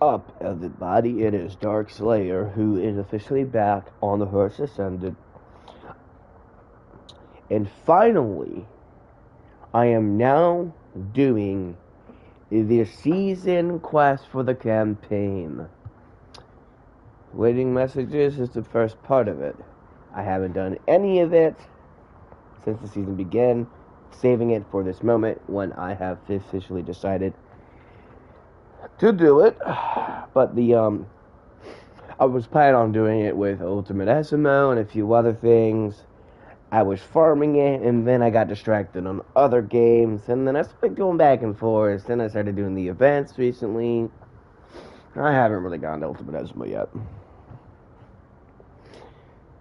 Up, everybody? It is Dark Slayer, who is officially back on the Horse Ascended. And finally, I am now doing the season quest for the campaign. Waiting messages is the first part of it. I haven't done any of it since the season began, saving it for this moment when I have officially decided to do it. But I was planning on doing it with Ultimate SMO and a few other things. I was farming it, and then I got distracted on other games, and then I started going back and forth. Then I started doing the events recently. I haven't really gotten to Ultimate SMO yet.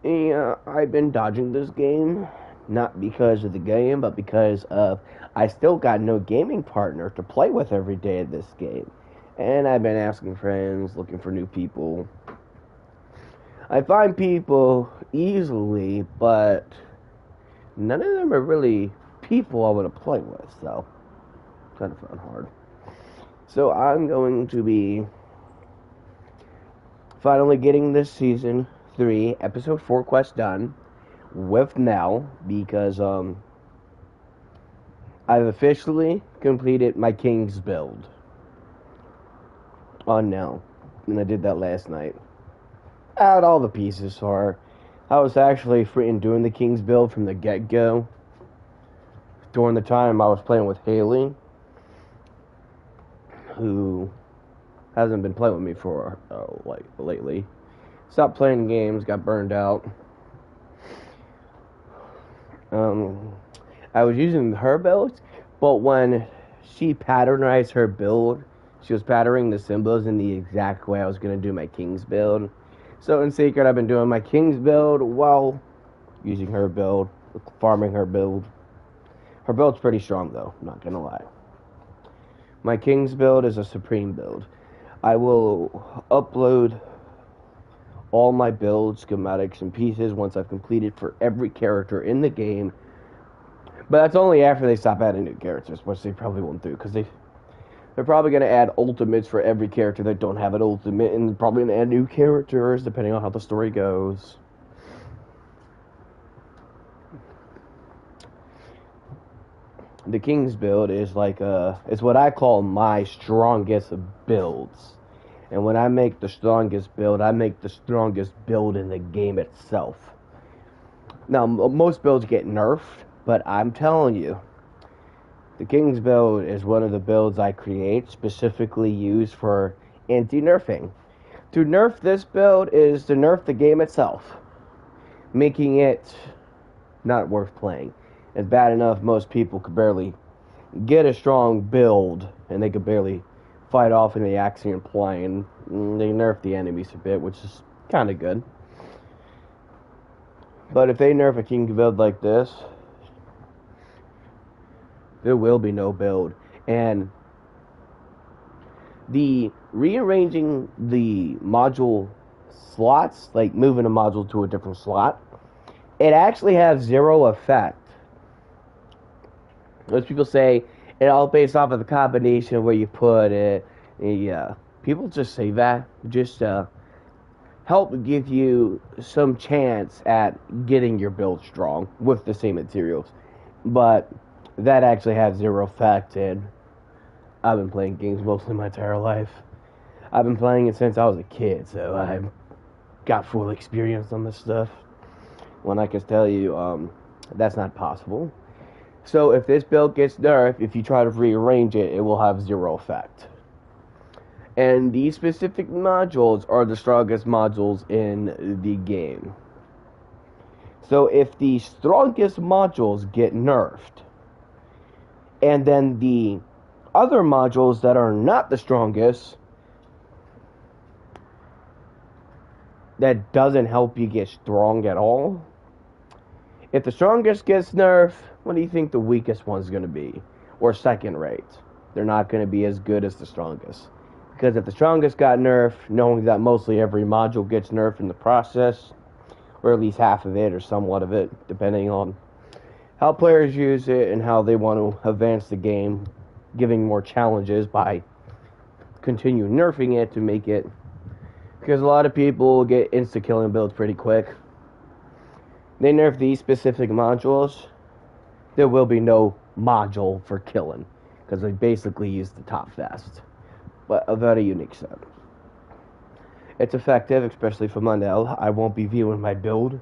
And I've been dodging this game, not because of the game, but because of I still got no gaming partner to play with every day of this game. And I've been asking friends, looking for new people. I find people easily, but none of them are really people I want to play with, so kind of found hard. So I'm going to be finally getting this season 3, episode 4 quest done with Nell, because I've officially completed my King's build on Nell, and I did that last night. I had all the pieces for her. I was actually freaking doing the King's build from the get-go. During the time I was playing with Haley, who hasn't been playing with me for, lately. Stopped playing games, got burned out. I was using her build, but when she patternized her build, she was patterning the symbols in the exact way I was going to do my King's build. So in secret, I've been doing my King's build while using her build, farming her build. Her build's pretty strong, though, not gonna lie. My King's build is a supreme build. I will upload all my build schematics and pieces once I've completed for every character in the game. But that's only after they stop adding new characters, which they probably won't do, because they're probably going to add ultimates for every character that don't have an ultimate, and probably going to add new characters depending on how the story goes. The King's build is it's what I call my strongest builds. And when I make the strongest build, I make the strongest build in the game itself. Now, most builds get nerfed, but I'm telling you, the King's build is one of the builds I create specifically used for anti-nerfing. To nerf this build is to nerf the game itself, making it not worth playing. It's bad enough most people could barely get a strong build, and they could barely fight off in the action plane. They nerf the enemies a bit, which is kind of good. But if they nerf a King's build like this, there will be no build. And the rearranging the module slots, like moving a module to a different slot, it actually has zero effect. Most people say it all based off of the combination where you put it. Yeah, people just say that just to help give you some chance at getting your build strong with the same materials. But that actually has zero effect, and I've been playing games mostly my entire life. I've been playing it since I was a kid, so I've got full experience on this stuff. When I can tell you, that's not possible. So if this build gets nerfed, if you try to rearrange it, it will have zero effect. And these specific modules are the strongest modules in the game. So if the strongest modules get nerfed, and then the other modules that are not the strongest, that doesn't help you get strong at all. If the strongest gets nerfed, what do you think the weakest one's going to be? Or second rate? They're not going to be as good as the strongest. Because if the strongest got nerfed, knowing that mostly every module gets nerfed in the process, or at least half of it or somewhat of it, depending on how players use it and how they want to advance the game, giving more challenges by continue nerfing it to make it, because a lot of people get insta-killing builds pretty quick. They nerf these specific modules, there will be no module for killing, because they basically use the top vest. But a very unique set. It's effective, especially for Monel. I won't be viewing my build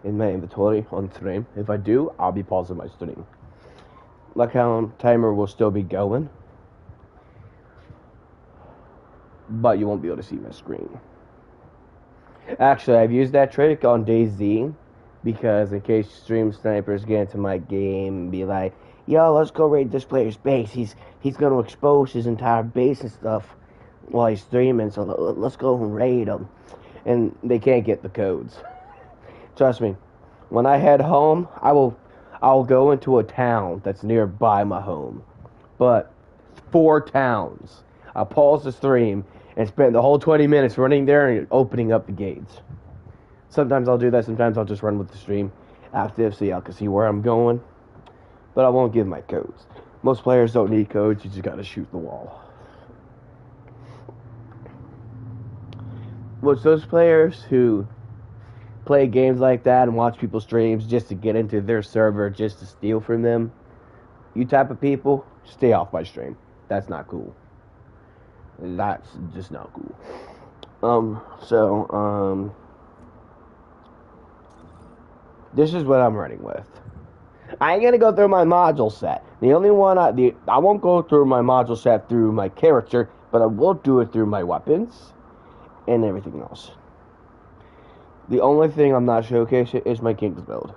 in my inventory on stream. If I do, I'll be pausing my stream. Lock count timer will still be going, but you won't be able to see my screen. Actually, I've used that trick on DayZ, because in case stream snipers get into my game and be like, yo, let's go raid this player's base. He's going to expose his entire base and stuff while he's streaming, so let's go and raid him. And they can't get the codes. Trust me, when I head home, I'll go into a town that's nearby my home. But 4 towns. I'll pause the stream and spend the whole 20 minutes running there and opening up the gates. Sometimes I'll do that, sometimes I'll just run with the stream active so y'all can see where I'm going. But I won't give my codes. Most players don't need codes, you just gotta shoot the wall. Which those players who play games like that and watch people's streams just to get into their server, just to steal from them, you type of people, stay off my stream. That's not cool. That's just not cool. This is what I'm running with. I ain't gonna go through my module set. The only one I won't go through my module set through my character, but I will do it through my weapons and everything else. The only thing I'm not showcasing is my King's build.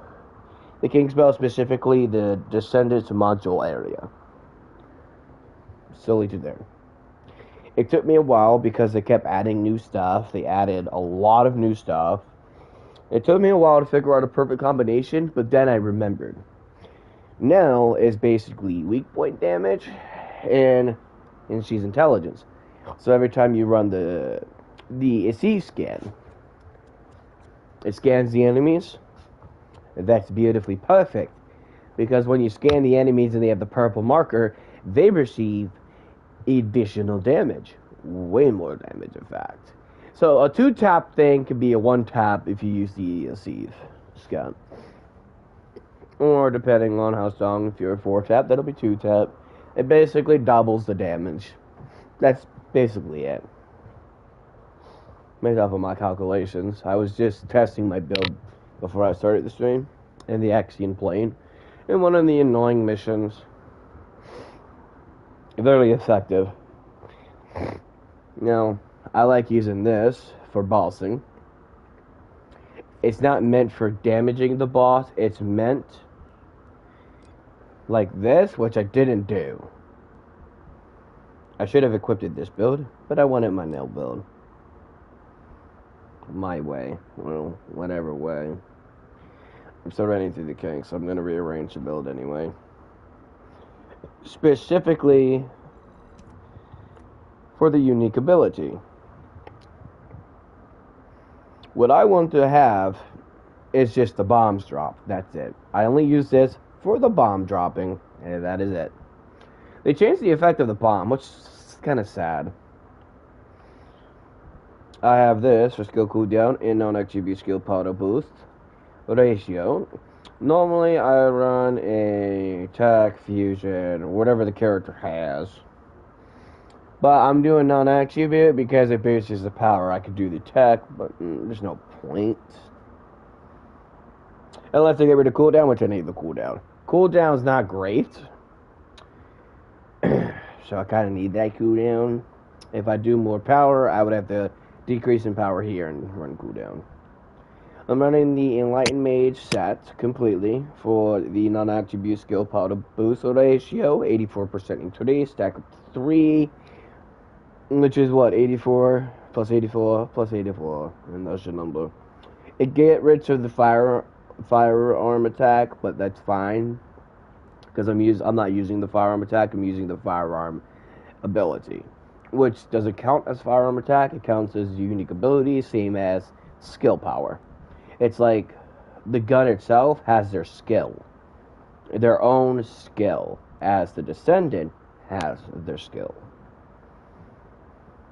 The King's build, specifically the Descendants module area. Silly to there. It took me a while because they kept adding new stuff. They added a lot of new stuff. It took me a while to figure out a perfect combination, but then I remembered. Now is basically weak point damage and she's intelligence. So every time you run the EC scan, it scans the enemies. That's beautifully perfect, because when you scan the enemies and they have the purple marker, they receive additional damage. Way more damage, in fact. So a 2-tap thing could be a 1-tap if you use the EC scan. Or depending on how strong, if you're a 4-tap, that'll be 2-tap. It basically doubles the damage. That's basically it. Based off of my calculations. I was just testing my build before I started the stream in the Axion plane. And one of the annoying missions. Very effective. Now, I like using this for bossing. It's not meant for damaging the boss. It's meant like this, which I didn't do. I should have equipped this build, but I wanted my nail build. My way. Well, whatever way. I'm still running through the king, so I'm going to rearrange the build anyway. Specifically for the unique ability. What I want to have is just the bombs drop. That's it. I only use this for the bomb dropping, and that is it. They changed the effect of the bomb, which is kind of sad. I have this for skill cooldown and non-attribute skill powder boost ratio. Normally I run a attack, fusion, or whatever the character has. But I'm doing non-attribute because it bases the power. I could do the tech, but there's no point. Unless I get rid of cooldown, which I need the cooldown. Cooldown's not great. So I kind of need that cooldown. If I do more power, I would have to decrease in power here and run cooldown. I'm running the Enlightened Mage set completely for the non-attribute skill powder boost ratio. 84% in today, stack up to 3. Which is what? 84 plus 84 plus 84. And that's your number. It get rid of the firearm attack, but that's fine. Because I'm not using the firearm attack, I'm using the firearm ability. Which doesn't count as firearm attack, it counts as unique ability, same as skill power. It's like the gun itself has their skill. Their own skill. As the Descendant has their skill.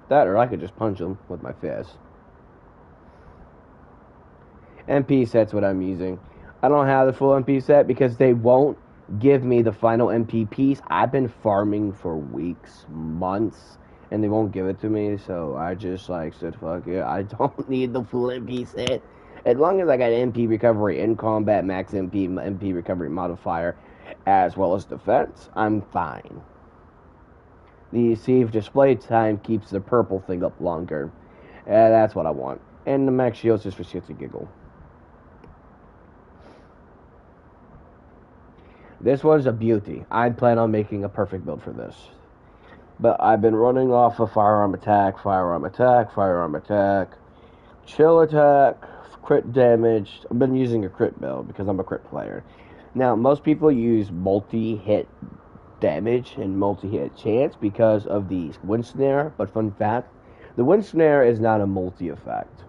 That, or I could just punch them with my fist. MP set's what I'm using. I don't have the full MP set because they won't give me the final MP piece. I've been farming for weeks, months, and they won't give it to me, so I just like said, fuck it, I don't need the full MP set. As long as I got MP recovery in combat, max MP recovery modifier, as well as defense, I'm fine. The save display time keeps the purple thing up longer. That's what I want. And the max shields just for shits and giggle. This one's a beauty. I plan on making a perfect build for this. But I've been running off of firearm attack, firearm attack, firearm attack, chill attack, crit damage. I've been using a crit build because I'm a crit player. Now, most people use multi-hit damage and multi-hit chance because of the wind snare, but fun fact, the wind snare is not a multi-effect.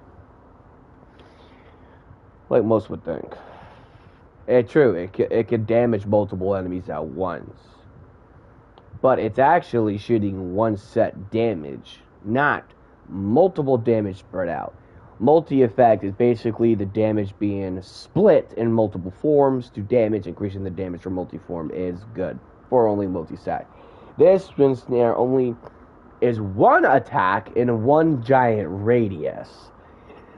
Like most would think. It's true, it can damage multiple enemies at once. But it's actually shooting one set damage, not multiple damage spread out. Multi-effect is basically the damage being split in multiple forms to damage. Increasing the damage for multi-form is good for only multi-set. This wind snare only is one attack in one giant radius.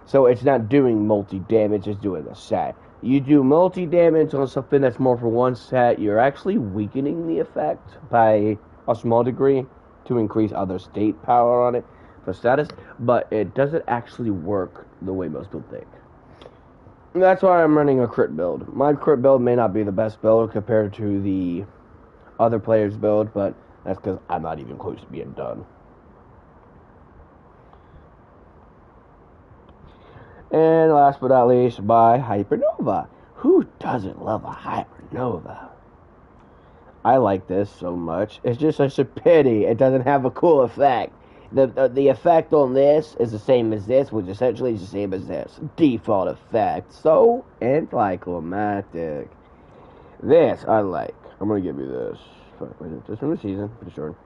So it's not doing multi-damage, it's doing a set. You do multi-damage on something that's more for one set, you're actually weakening the effect by a small degree to increase other state power on it for status, but it doesn't actually work the way most people think. And that's why I'm running a crit build. My crit build may not be the best build compared to the other players' build, but that's because I'm not even close to being done. And last but not least, by Hypernova. Who doesn't love a Hypernova? I like this so much. It's just such a pity it doesn't have a cool effect. The effect on this is the same as this, which essentially is the same as this. Default effect. So anticlimactic. This I like. I'm going to give you this. Just from the season, pretty sure.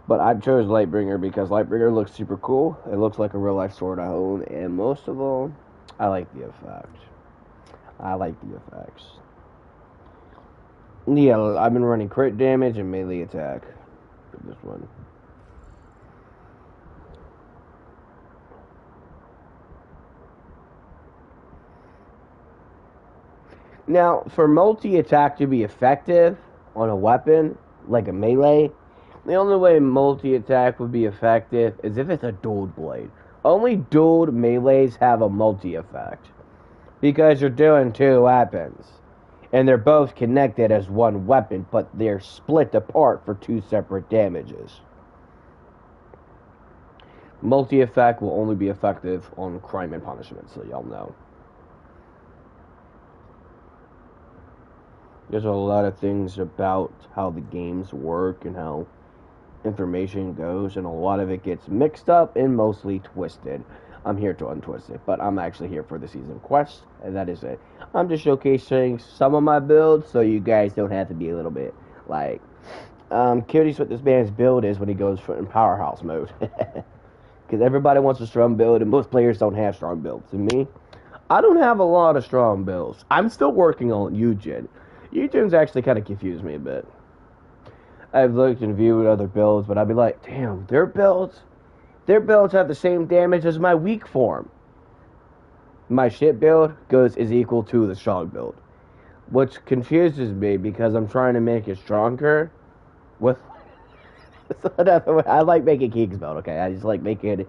But I chose Lightbringer because Lightbringer looks super cool. It looks like a real life sword I own. And most of all, I like the effect. I like the effects. Yeah, I've been running crit damage and melee attack with this one. Now, for multi-attack to be effective on a weapon, like a melee, the only way multi-attack would be effective is if it's a dual blade. Only dual melees have a multi-effect. Because you're doing two weapons. And they're both connected as one weapon, but they're split apart for two separate damages. Multi-effect will only be effective on crime and punishment, so y'all know. There's a lot of things about how the games work and how information goes, and a lot of it gets mixed up and mostly twisted. I'm here to untwist it, but I'm actually here for the season quest, and that is it. I'm just showcasing some of my builds, so you guys don't have to be a little bit like, curious what this man's build is when he goes in powerhouse mode. Because everybody wants a strong build, and most players don't have strong builds. And me, I don't have a lot of strong builds. I'm still working on Eugen. Eugen's actually kind of confused me a bit. I've looked and viewed other builds, but I'd be like, damn, their builds have the same damage as my weak form. My shit build is equal to the strong build, which confuses me because I'm trying to make it stronger with I like making King's build, okay? I just like making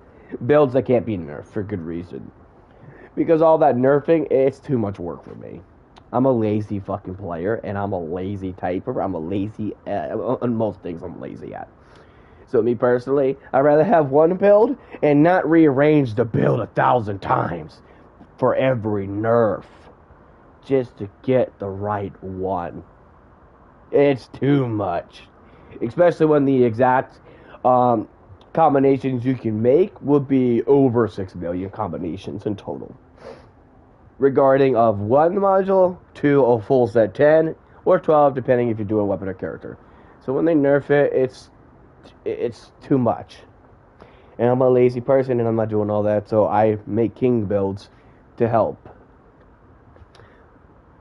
builds that can't be nerfed for good reason. Because all that nerfing, it's too much work for me. I'm a lazy fucking player, and I'm a lazy typer. I'm a lazy, on most things I'm lazy at. So me personally, I'd rather have one build and not rearrange the build 1,000 times for every nerf. Just to get the right one. It's too much. Especially when the exact combinations you can make would be over 6 million combinations in total. Regarding of one module to a full set 10 or 12, depending if you're doing weapon or character. So when they nerf it, it's too much. And I'm a lazy person, and I'm not doing all that, so I make king builds to help.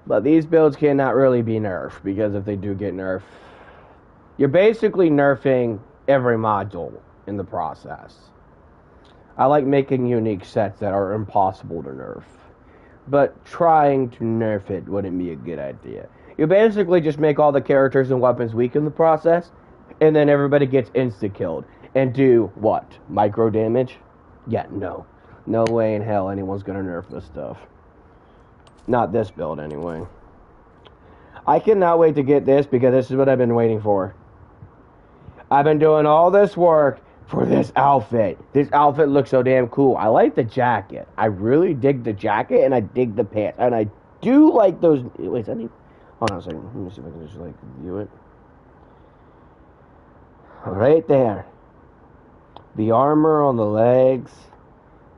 But these builds cannot really be nerfed, because if they do get nerfed, you're basically nerfing every module in the process. I like making unique sets that are impossible to nerf. But trying to nerf it wouldn't be a good idea. You basically just make all the characters and weapons weak in the process, and then everybody gets insta-killed. And do what? Micro damage? Yeah, no. No way in hell anyone's gonna nerf this stuff. Not this build, anyway. I cannot wait to get this, because this is what I've been waiting for. I've been doing all this work for this outfit. This outfit looks so damn cool. I like the jacket. I really dig the jacket, and I dig the pants. And I do like those... Wait, is that... Hold on a second. Let me see if I can just, like, view it. Right there. The armor on the legs.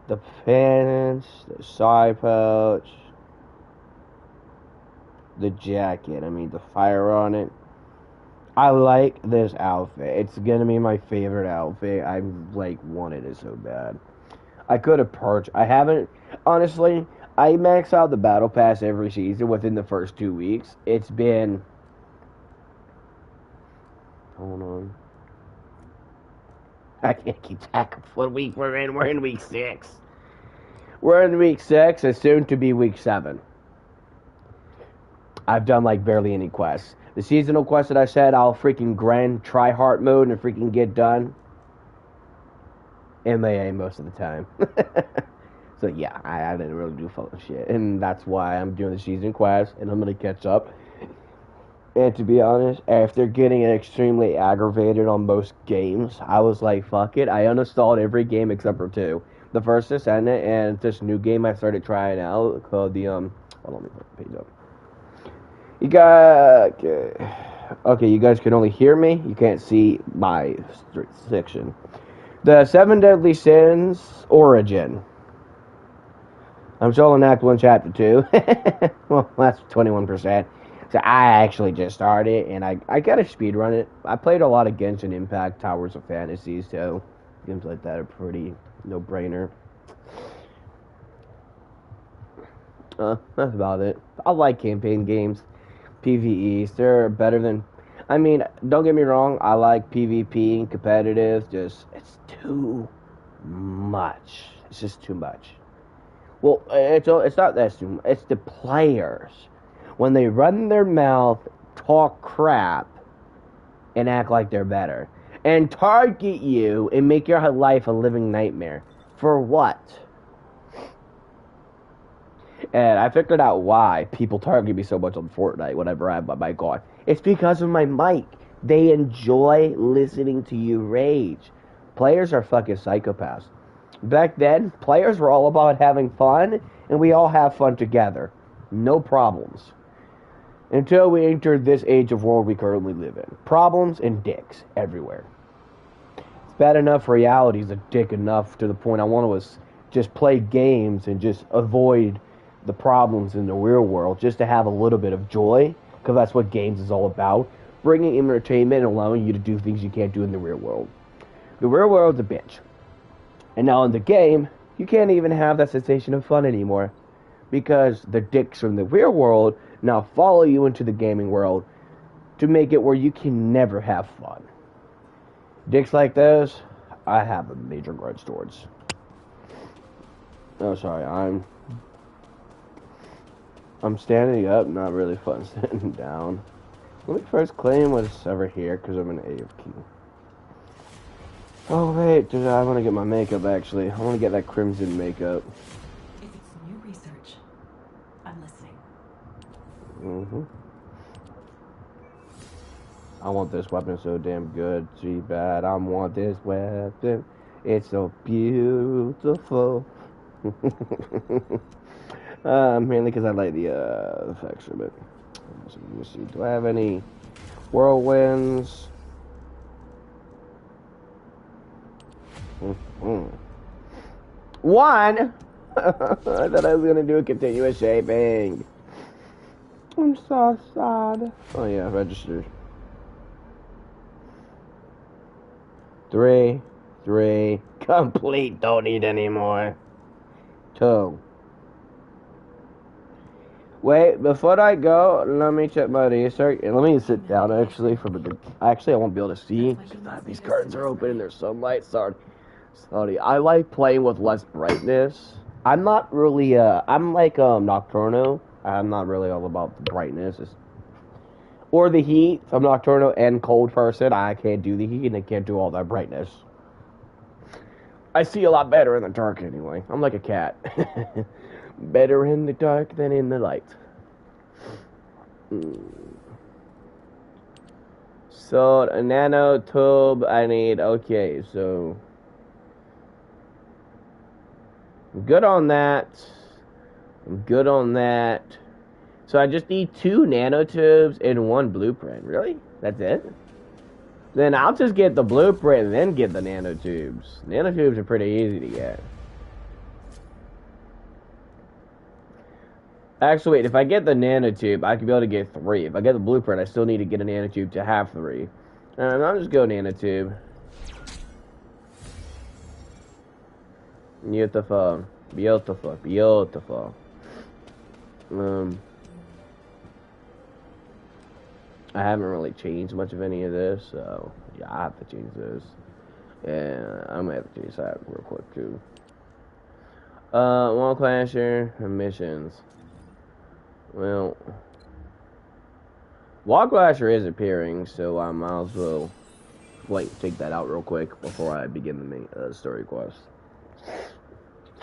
The pants. The side pouch. The jacket. I mean, the fire on it. I like this outfit. It's gonna be my favorite outfit. I like wanted it so bad. I could have purchased. I haven't. Honestly, I max out the battle pass every season within the first 2 weeks. It's been. Hold on. I can't keep track of what week we're in. We're in week 6. We're in week 6. It's soon to be week 7. I've done like barely any quests. The seasonal quests that I said I'll freaking grind, try hard mode, and freaking get done. MAA most of the time. So yeah, I didn't really do fucking shit. And that's why I'm doing the season quest, and I'm going to catch up. And to be honest, after getting extremely aggravated on most games, I was like, fuck it. I uninstalled every game except for 2. The first Ascendant, and this new game I started trying out called the, hold on, let me put the page up. You got... Okay, you guys can only hear me. You can't see my section. The 7 Deadly Sins Origin. I'm still in Act 1, Chapter 2. Well, that's 21%. So I actually just started, and I got to speedrun it. I played a lot of Genshin Impact, Towers of Fantasy, so games like that are pretty no-brainer. That's about it. I like campaign games. PvEs, they're better than... I mean, don't get me wrong, I like PvP and competitive, just, it's too much. It's just too much. Well, it's not that too much, it's the players. When they run their mouth, talk crap, and act like they're better. And target you and make your life a living nightmare. For what? And I figured out why people target me so much on Fortnite whenever I have my mic on. It's because of my mic. They enjoy listening to you rage. Players are fucking psychopaths. Back then, players were all about having fun, and we all have fun together. No problems. Until we entered this age of world we currently live in. Problems and dicks everywhere. It's bad enough reality's a dick enough to the point I want to just play games and just avoid the problems in the real world just to have a little bit of joy, because that's what games is all about. Bringing entertainment and allowing you to do things you can't do in the real world. The real world's a bitch. And now in the game, you can't even have that sensation of fun anymore, because the dicks from the real world now follow you into the gaming world to make it where you can never have fun. Dicks like those, I have a major grudge towards. Oh, sorry, I'm standing up, not really fun standing down. Let me first claim what's over here, because I'm an AFK. Oh, wait, dude, I want to get my makeup, actually. I want to get that crimson makeup. If it's new research, I'm listening. I want this weapon so damn good. Gee, bad. I want this weapon. It's so beautiful. Mainly because I like the effects from it. So let me see. Do I have any whirlwinds? One! I thought I was going to do a continuous shaping. I'm so sad. Oh yeah, register. 3, Complete. Don't need any more. 2. Wait, before I go, let me check my research. And let me sit down actually for a good. Actually, I won't be able to see. These curtains are open and there's sunlight. Sorry. I like playing with less brightness. I'm not really. I'm like Nocturno. I'm not really all about the brightness. Or the heat. I'm Nocturno and cold person. I can't do the heat and I can't do all that brightness. I see a lot better in the dark anyway. I'm like a cat. Better in the dark than in the light. So, a nanotube I need. Okay, so. I'm good on that. So I just need 2 nanotubes and 1 blueprint. Really? That's it? Then I'll just get the blueprint and then get the nanotubes. Nanotubes are pretty easy to get. Actually, wait, if I get the nanotube, I could be able to get 3. If I get the blueprint, I still need to get a nanotube to have 3. I'll just go nanotube. Beautiful. I haven't really changed much of any of this, so yeah, I have to change this. And I'm gonna have to change that real quick too. Wall clasher missions. Well, Wall clasher is appearing, so I might as well take that out real quick before I begin the main story quest.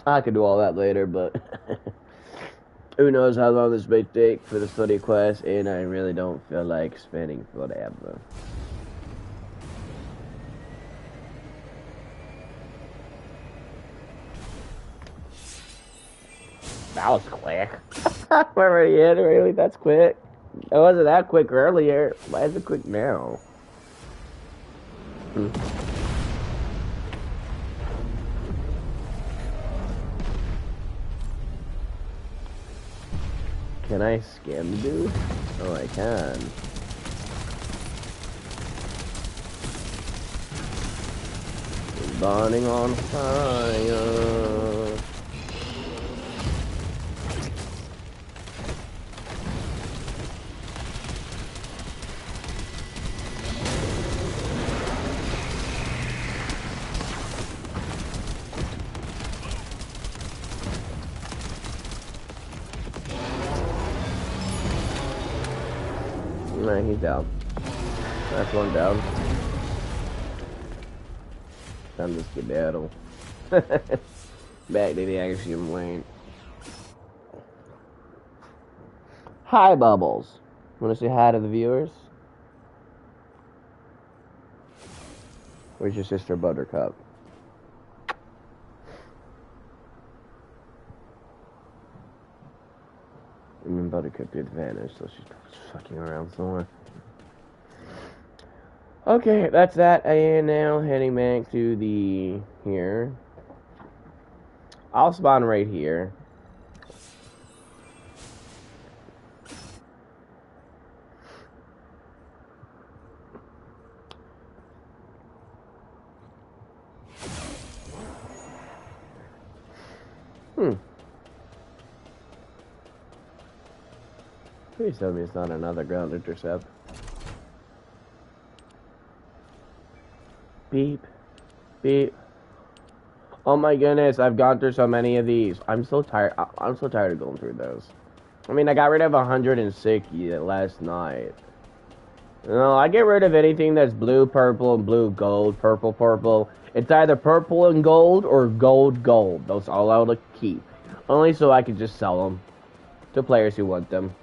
I could do all that later, but who knows how long this may take for the study quest, and I really don't feel like spending forever. That was quick. We're already in, really? That's quick. It wasn't that quick earlier. Why is it quick now? Can I scam the dude? Oh, I can. Burning on fire. Nah, he's down. That's one down. Time to skedaddle. Back to the action lane. Hi, Bubbles. Want to say hi to the viewers? Where's your sister Buttercup? I mean, Buttercup did vanish, so she's fucking around somewhere. Okay, that's that. I am now heading back to the here. I'll spawn right here. Please tell me it's not another ground intercept. Beep. Beep. Oh my goodness, I've gone through so many of these. I'm so tired. I'm so tired of going through those. I mean, I got rid of 106 last night. No, I get rid of anything that's blue, purple, and blue, gold, purple, purple. It's either purple and gold or gold, gold. Those are all I'll keep. Only so I can just sell them to players who want them.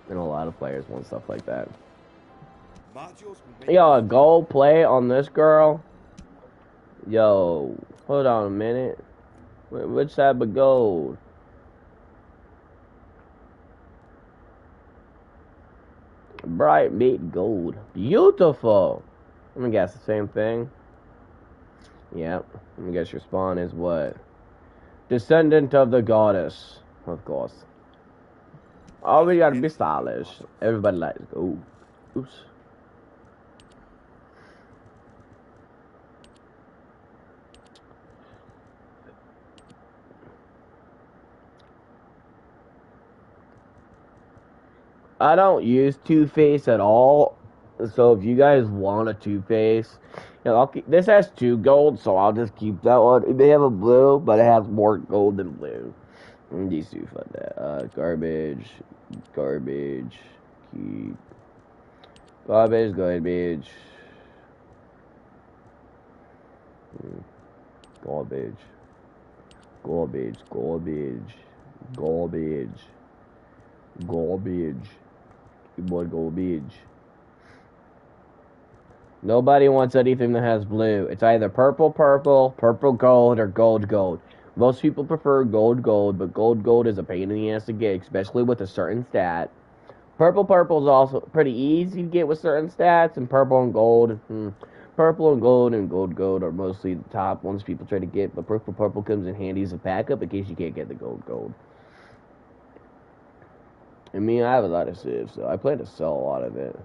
And a lot of players want stuff like that. Yo, a gold play on this girl? Yo, hold on a minute. Which type of gold? Bright meat gold. Beautiful. Let me guess the same thing. Yep. Let me guess your spawn is what? Descendant of the goddess. Of course. Oh, we gotta be stylish. Everybody likes gold. Oops. I don't use Two-Face at all. So if you guys want a Two-Face, this has 2 gold, so I'll just keep that one. They have a blue, but it has more gold than blue. These two fun that. Garbage, garbage, keep, garbage, garbage, garbage, garbage, garbage, garbage, garbage, more garbage. Nobody wants anything that has blue. It's either purple, purple, purple gold, or gold, gold. Most people prefer gold, gold, but gold, gold is a pain in the ass to get, especially with a certain stat. Purple, purple is also pretty easy to get with certain stats, and purple and gold. Purple and gold, gold are mostly the top ones people try to get, but purple, purple comes in handy as a backup in case you can't get the gold, gold. I mean, I have a lot of civs, so I plan to sell a lot of it.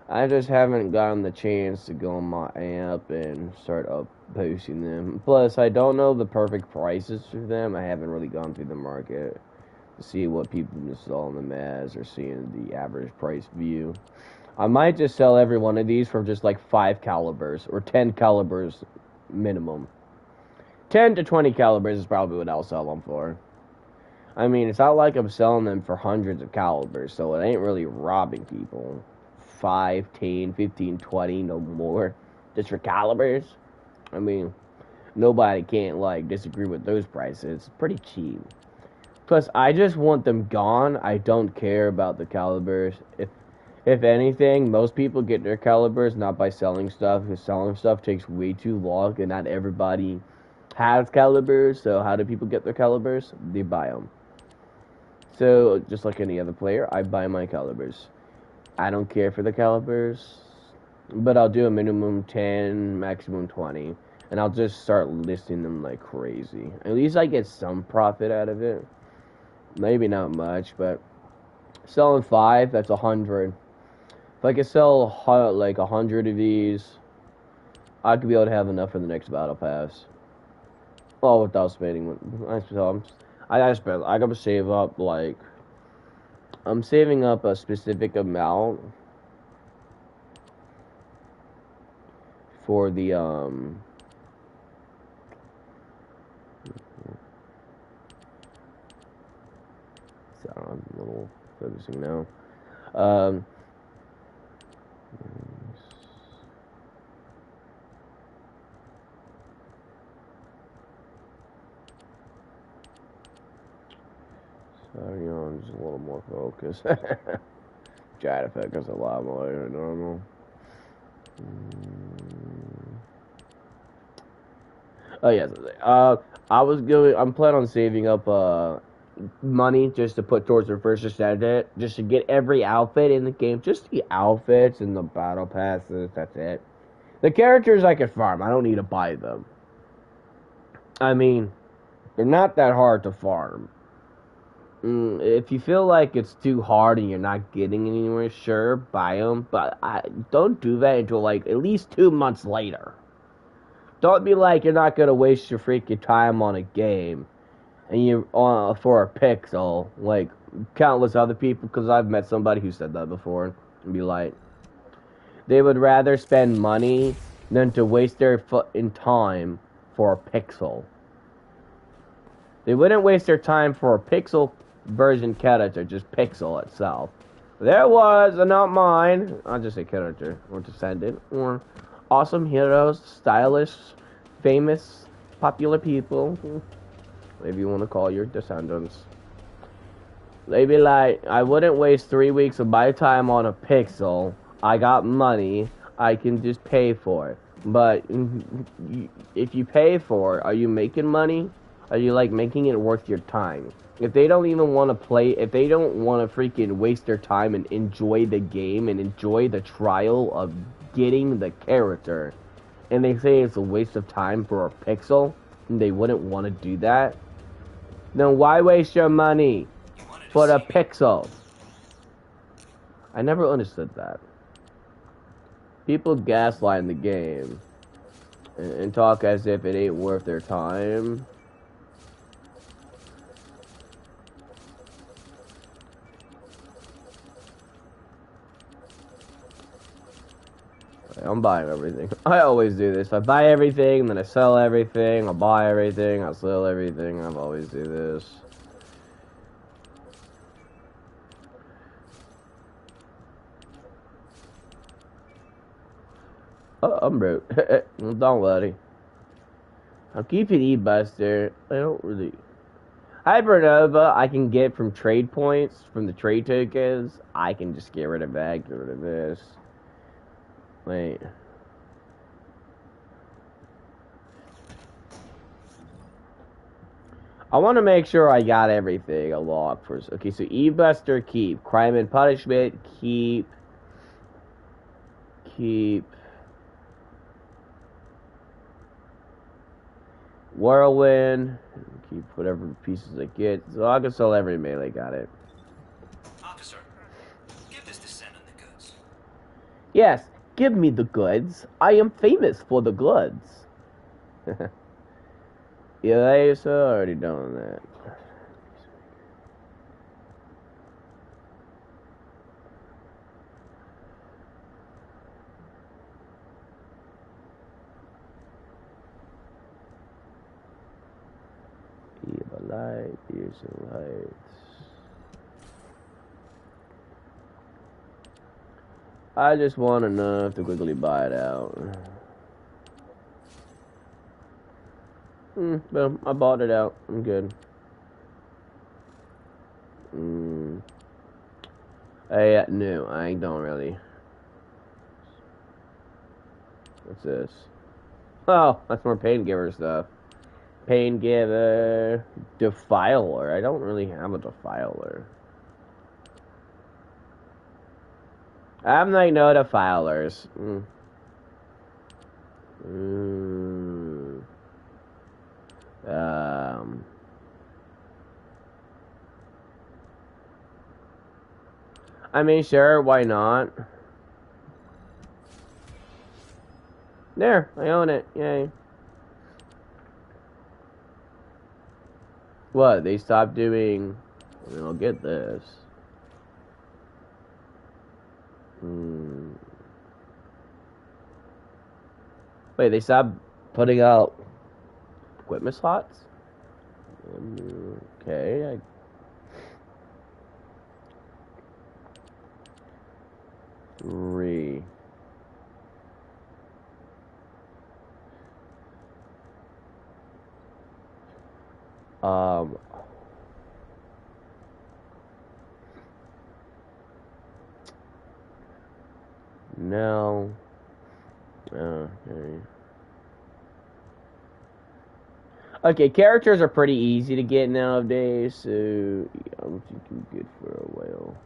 I just haven't gotten the chance to go on my app and start up posting them. Plus, I don't know the perfect prices for them. I haven't really gone through the market to see what people have been selling them as or seeing the average price view. I might just sell every one of these for just like 5 calibers or 10 calibers minimum. 10 to 20 calibers is probably what I'll sell them for. I mean, it's not like I'm selling them for hundreds of calibers, so it ain't really robbing people. 5, 10, 15, 20, no more. Just for calibers. I mean, nobody can't, like, disagree with those prices. It's pretty cheap. Plus, I just want them gone. I don't care about the calibers. If anything, most people get their calibers not by selling stuff, because selling stuff takes way too long, and not everybody has calibers. So how do people get their calibers? They buy them. So, just like any other player, I buy my calibers. I don't care for the calibers, but I'll do a minimum 10, maximum 20, and I'll just start listing them like crazy. At least I get some profit out of it. Maybe not much, but selling 5, that's 100. If I could sell like 100 of these, I could be able to have enough for the next battle pass. Well, without spending. I gotta save up like. I'm saving up a specific amount for the so I'm a little focusing now. Sorry, I'm just a little more focused. Try to focus a lot more than normal. Oh yes. I'm planning on saving up money just to put towards the first extended, just to get every outfit in the game, just the outfits and the battle passes. That's it. The characters I can farm. I don't need to buy them. I mean, they're not that hard to farm. If you feel like it's too hard and you're not getting anywhere, sure, buy them. But don't do that until like at least 2 months later. Don't be like you're not gonna waste your freaking time on a game, and you for a pixel like countless other people. Because I've met somebody who said that before, and be like, they would rather spend money than to waste their time for a pixel. They wouldn't waste their time for a pixel version character, just pixel itself. There was, and not mine. I'll just say character or descendant or awesome heroes, stylish, famous, popular people. Maybe you want to call your descendants. They'd be like, I wouldn't waste 3 weeks of my time on a pixel. I got money. I can just pay for it. But if you pay for it, are you making money? Are you like making it worth your time? If they don't even want to play, if they don't want to freaking waste their time and enjoy the game and enjoy the trial of getting the character, and they say it's a waste of time for a pixel, and they wouldn't want to do that, then why waste your money for a pixel? I never understood that. People gaslight in the game and talk as if it ain't worth their time. I'm buying everything. I always do this. I buy everything, then I sell everything. I buy everything, I sell everything. I've always do this. Oh, I'm broke. Don't worry. I'll keep it E-Buster. I don't really... Hypernova, I can get from trade points, from the trade tokens. I can just get rid of that, get rid of this. Wait. I want to make sure I got everything unlocked first. Okay, so E-Buster, keep. Crime and Punishment, keep. Whirlwind, keep whatever pieces I get. So I can sell every melee, got it. Officer, give this descendant the goods. Yes, give me the goods. I am famous for the goods. Yeah, so already done that. Light, here's some lights. I just want enough to quickly buy it out. Boom, I bought it out. I'm good. No, I don't really. What's this? Oh, that's more pain giver stuff. Pain giver. Defiler. I don't really have a defiler. I'm like, no defilers. I mean, sure, why not? There, I own it. Yay. What? They stopped doing... I mean, I'll get this. Wait, they stopped putting out equipment slots? Okay. Three. No. Okay. Okay, characters are pretty easy to get nowadays, so yeah, I'm thinking good for a while.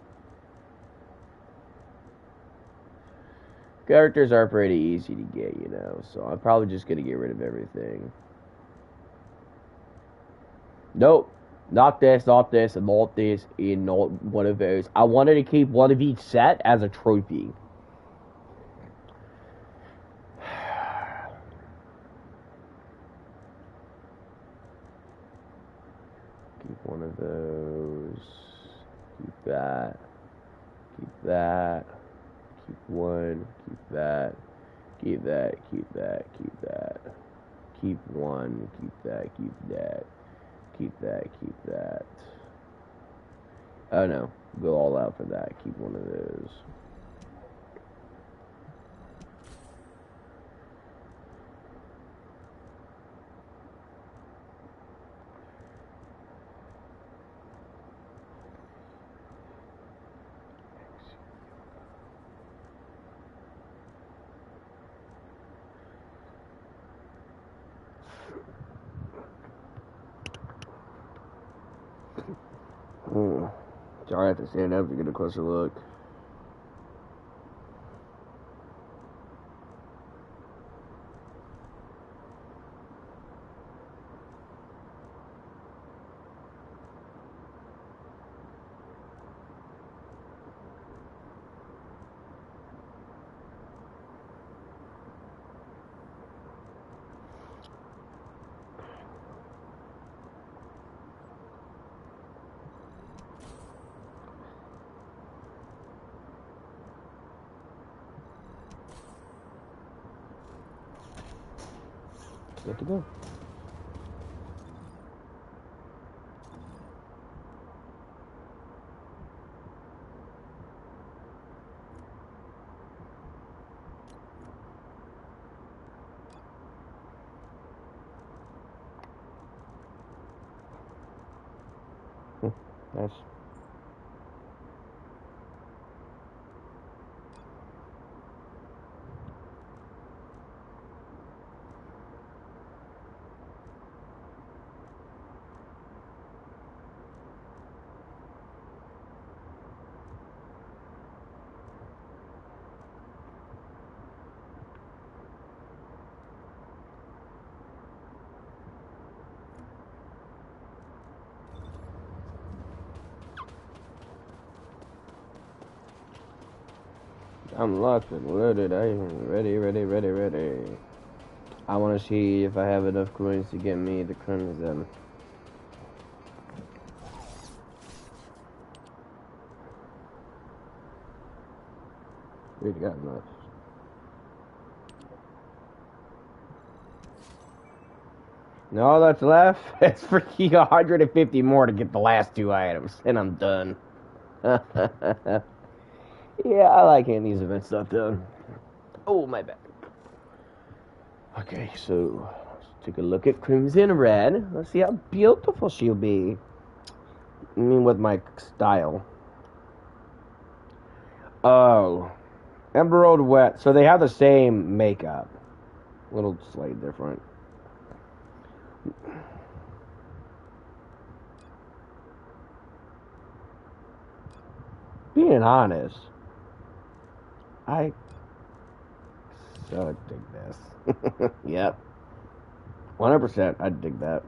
Characters are pretty easy to get, you know, so I'm probably just gonna get rid of everything. Nope. Not this, and not this, and not one of those. I wanted to keep one of each set as a trophy. Keep one of those. Keep that. Keep that. Keep one. Keep that. Keep that. Keep that. Keep that. Keep one. Keep that. Keep that. Keep that. Keep that. Oh no. Go all out for that. Keep one of those. Sorry, I have to stand up to get a closer look. Good to go. Nice. I'm locked and loaded. I'm ready. I want to see if I have enough coins to get me the crimson. We got enough. And all that's left is freaking 150 more to get the last 2 items, and I'm done. Yeah, I like getting these event stuff done. Oh, my bad. Okay, so let's take a look at Crimson Red. Let's see how beautiful she'll be. I mean, with my style. Oh, Emerald Wet. So they have the same makeup. A little slightly different. Being honest, I so dig this. Yep. 100%, I dig that.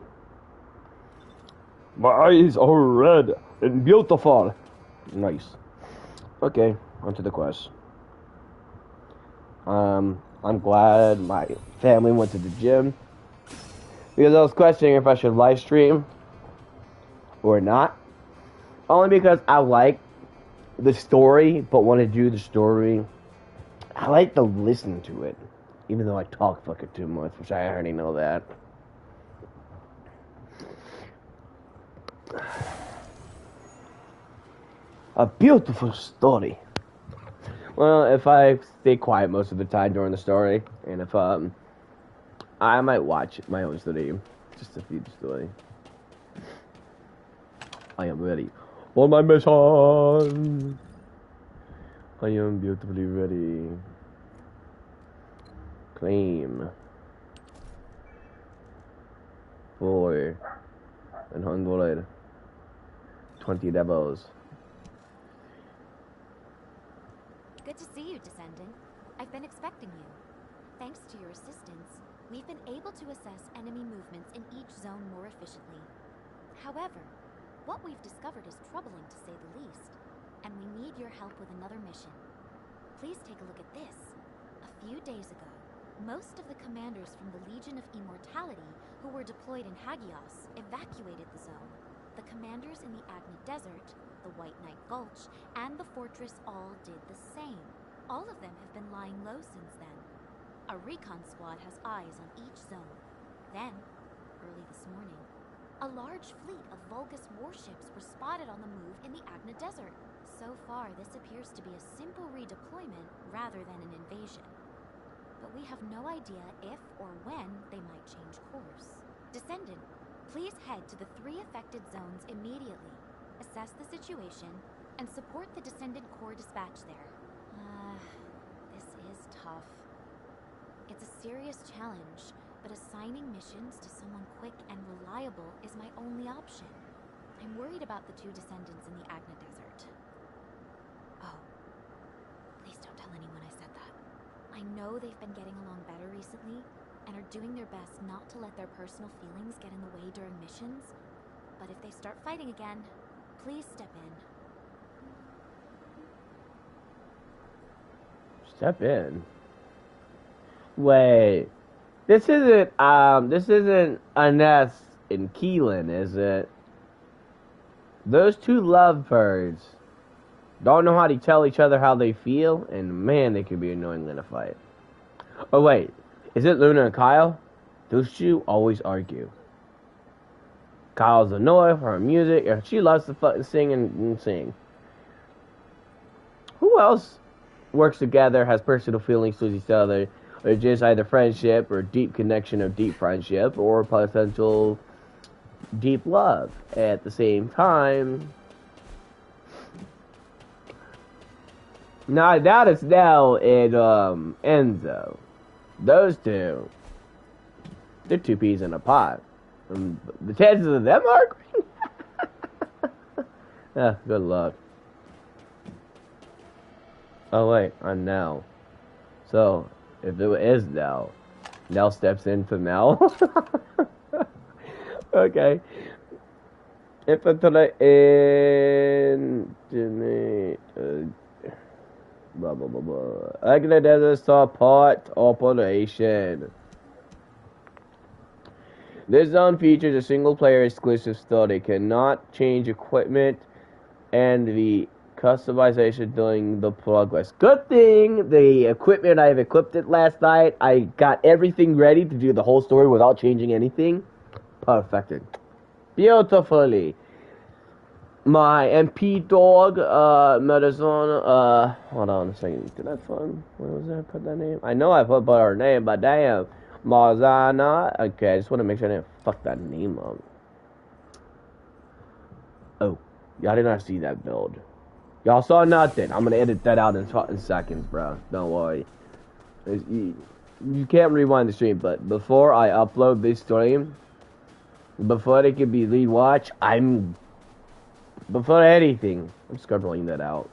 My eyes are red and beautiful. Nice. Okay, onto the quest. I'm glad my family went to the gym because I was questioning if I should live stream or not. Only because I like the story, but want to do the story. I like to listen to it, even though I talk fucking too much, which I already know that. A beautiful story. Well, if I stay quiet most of the time during the story, and if I might watch my own stream just to feed the story. I am ready for my mission. I am beautifully ready. Claim 420 devils. Good to see you, Descendant. I've been expecting you. Thanks to your assistance, we've been able to assess enemy movements in each zone more efficiently. However, what we've discovered is troubling to say the least, and we need your help with another mission. Please take a look at this. A few days ago, most of the commanders from the Legion of Immortality who were deployed in Hagios evacuated the zone. The commanders in the Agna Desert, the White Knight Gulch, and the fortress all did the same. All of them have been lying low since then. A recon squad has eyes on each zone. Then, early this morning, a large fleet of Vulgus warships were spotted on the move in the Agna Desert. So far, this appears to be a simple redeployment rather than an invasion. But we have no idea if or when they might change course. Descendant, please head to the 3 affected zones immediately. Assess the situation, and support the Descendant Corps dispatch there. This is tough. It's a serious challenge, but assigning missions to someone quick and reliable is my only option. I'm worried about the 2 Descendants in the Agna Desert. Oh, please don't tell anyone I said that. I know they've been getting along better recently, and are doing their best not to let their personal feelings get in the way during missions, but if they start fighting again, please step in. Step in. Wait. This isn't Ines and Keelan, is it? Those 2 lovebirds don't know how to tell each other how they feel, and man, they can be annoying in a fight. Oh wait, is it Luna and Kyle? Those two always argue. Kyle's annoyed for her music, and she loves to fucking sing and sing. Who else works together, has personal feelings towards each other, or just either friendship or deep connection of deep friendship, or potential deep love at the same time? Now I doubt it's Nell and Enzo. Those two, they're two peas in a pot. The chances of them arguing? Ah, good luck. Oh wait, on Nell. So, if it is Nell, Nell steps in for Nell. Okay. If it's in blah blah blah blah. Agnes Desert support operation. This zone features a single-player exclusive story. Cannot change equipment and the customization during the progress. Good thing the equipment, I've equipped it last night. I got everything ready to do the whole story without changing anything. Perfected. Beautifully. My MP dog, Medicine, hold on a second. Did I find, where was I put that name? I know I put her name, but damn. Marzana. Okay, I just want to make sure I didn't fuck that name up. Oh, y'all did not see that build. Y'all saw nothing. I'm gonna edit that out in seconds, bro. Don't worry. You can't rewind the stream, but before I upload this stream, before it can be rewatched, before anything, I'm scribbling that out.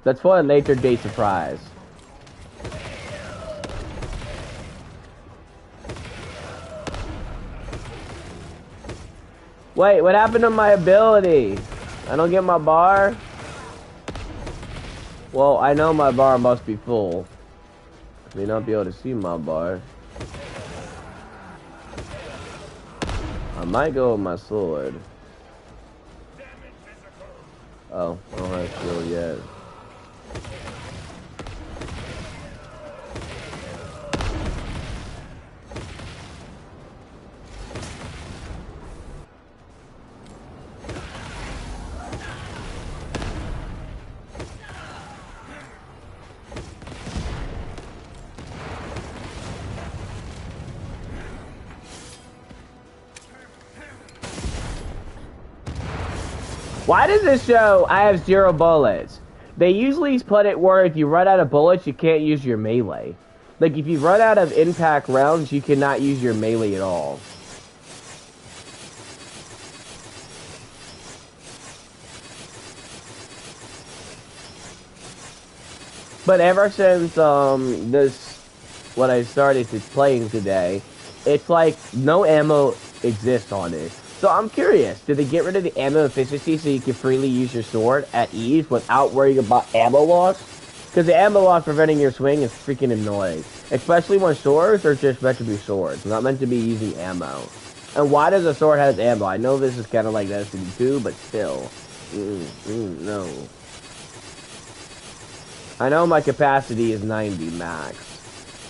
That's for a later date surprise. Wait, what happened to my ability? I don't get my bar? Well, I know my bar must be full. I may not be able to see my bar. I might go with my sword. Oh, I don't have shield yet. Why does this show I have 0 bullets? They usually put it where if you run out of bullets, you can't use your melee. Like, if you run out of impact rounds, you cannot use your melee at all. But ever since, when I started playing today, it's like no ammo exists on it. So I'm curious, did they get rid of the ammo efficiency so you can freely use your sword at ease without worrying about ammo loss? Because the ammo loss preventing your swing is freaking annoying. Especially when swords are just meant to be swords, not meant to be using ammo. And why does a sword have ammo? I know this is kind of like Destiny 2, but still. No. I know my capacity is 90 max.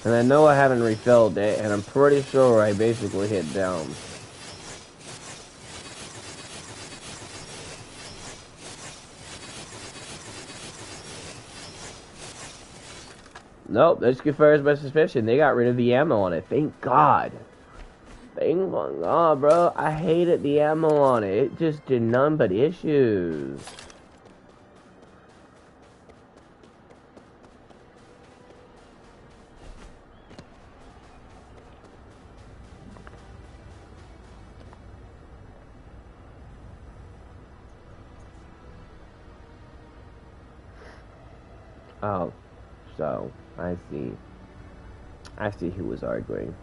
And I know I haven't refilled it, and I'm pretty sure I basically hit down. Nope, this confirms my suspicion. They got rid of the ammo on it. Thank God. Thank God, bro. I hated the ammo on it. It just did none but issues. Oh, so, I see. I see who was arguing.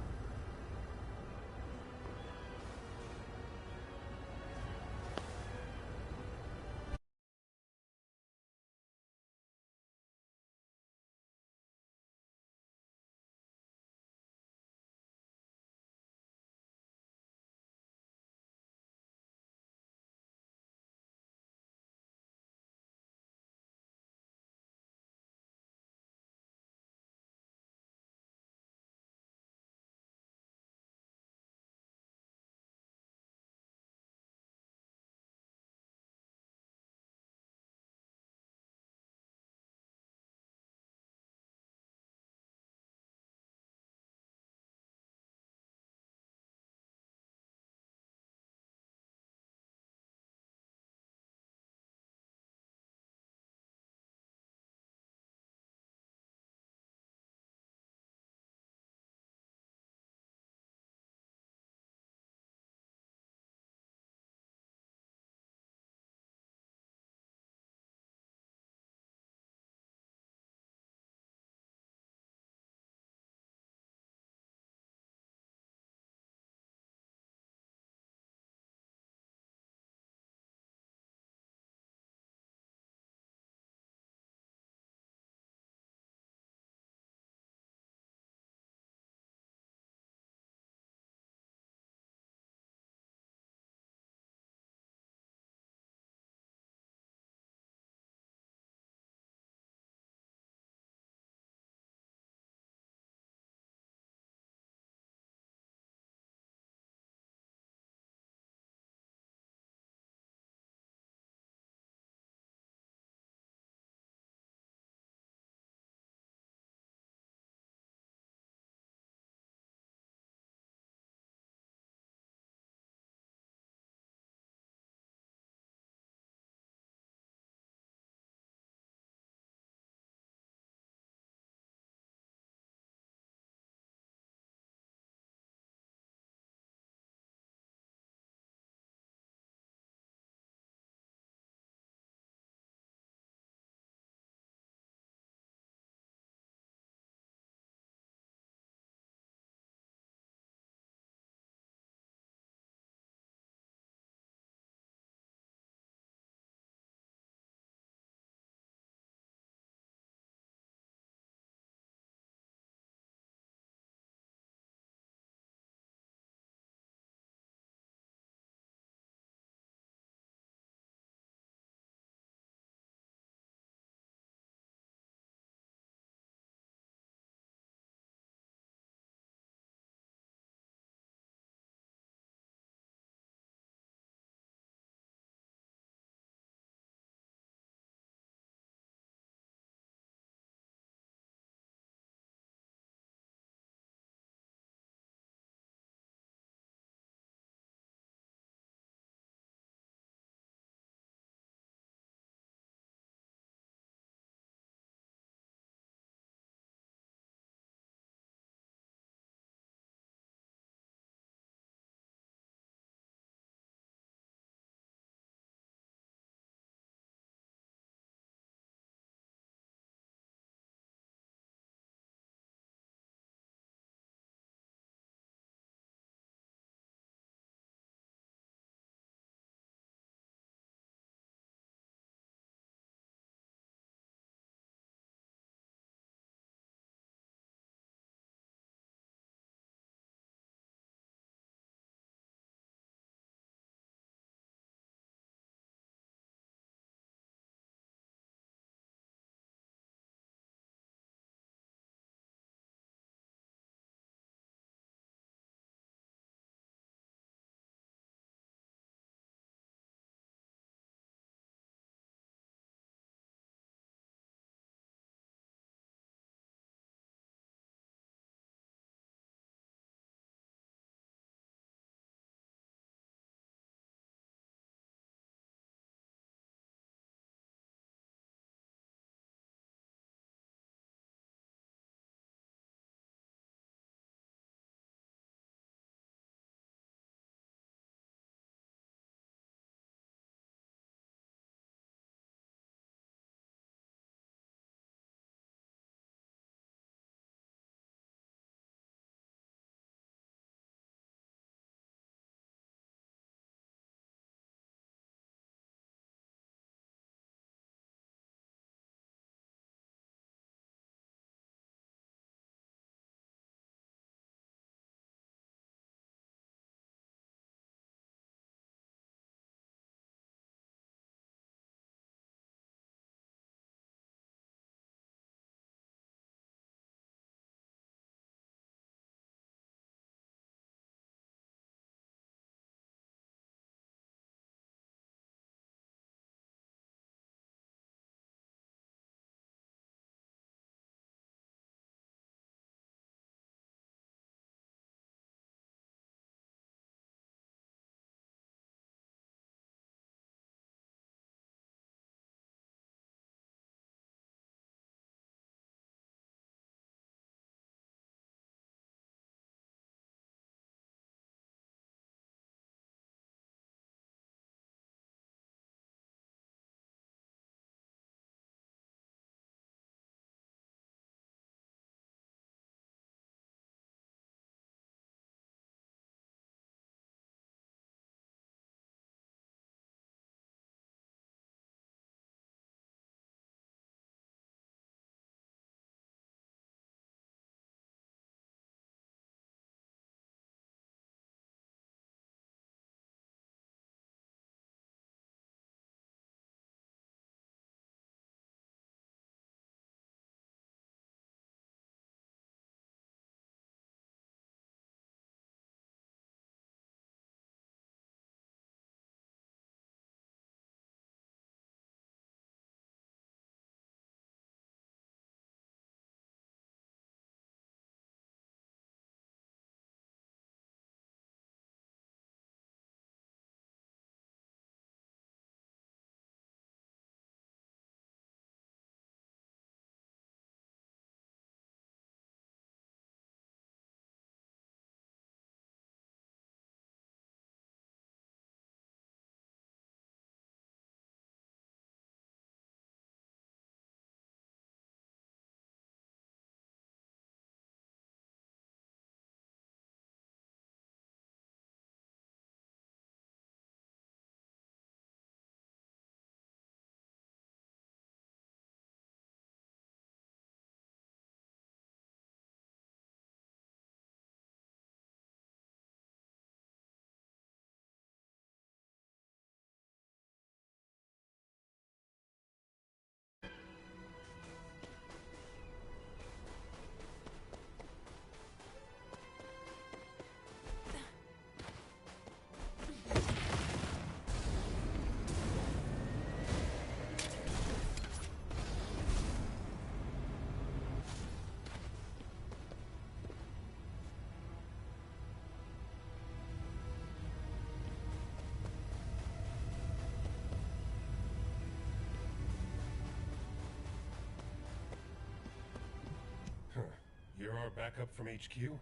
You're our backup from HQ?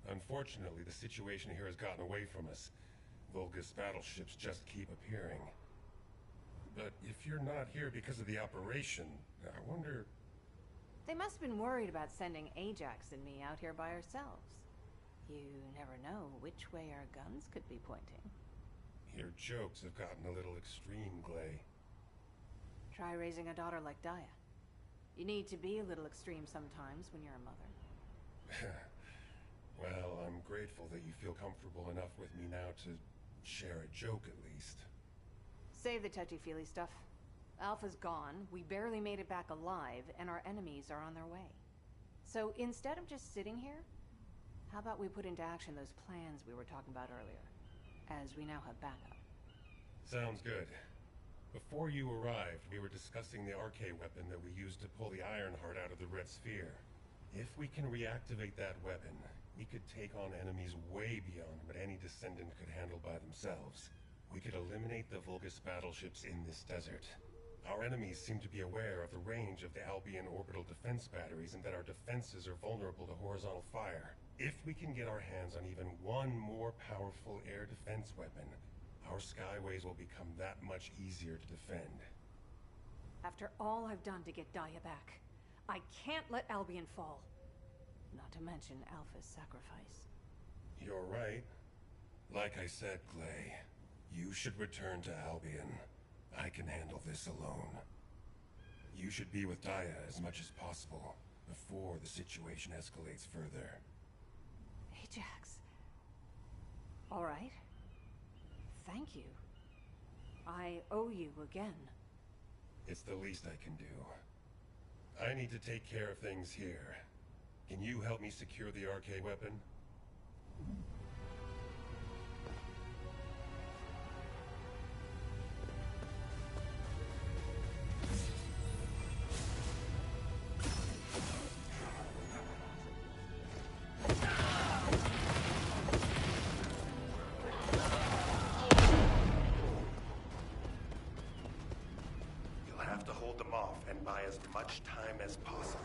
Unfortunately, the situation here has gotten away from us. Vulgus battleships just keep appearing. But if you're not here because of the operation, I wonder... They must have been worried about sending Ajax and me out here by ourselves. You never know which way our guns could be pointing. Your jokes have gotten a little extreme, Glay. Try raising a daughter like Daya. You need to be a little extreme sometimes when you're a mother. Well, I'm grateful that you feel comfortable enough with me now to share a joke at least. Save the touchy-feely stuff. Alpha's gone, we barely made it back alive, and our enemies are on their way. So instead of just sitting here, how about we put into action those plans we were talking about earlier, as we now have backup? Sounds good. Before you arrived, we were discussing the RK weapon that we used to pull the Ironheart out of the Red Sphere. If we can reactivate that weapon, we could take on enemies way beyond what any Descendant could handle by themselves. We could eliminate the Vulgus battleships in this desert. Our enemies seem to be aware of the range of the Albion orbital defense batteries and that our defenses are vulnerable to horizontal fire. If we can get our hands on even one more powerful air defense weapon, our skyways will become that much easier to defend. After all I've done to get Daya back, I can't let Albion fall. Not to mention Alpha's sacrifice. You're right. Like I said, Glay, you should return to Albion. I can handle this alone. You should be with Daya as much as possible before the situation escalates further. Ajax. All right. Thank you. I owe you again. It's the least I can do. I need to take care of things here. Can you help me secure the RK weapon? You'll have to hold them off and buy as much time as possible.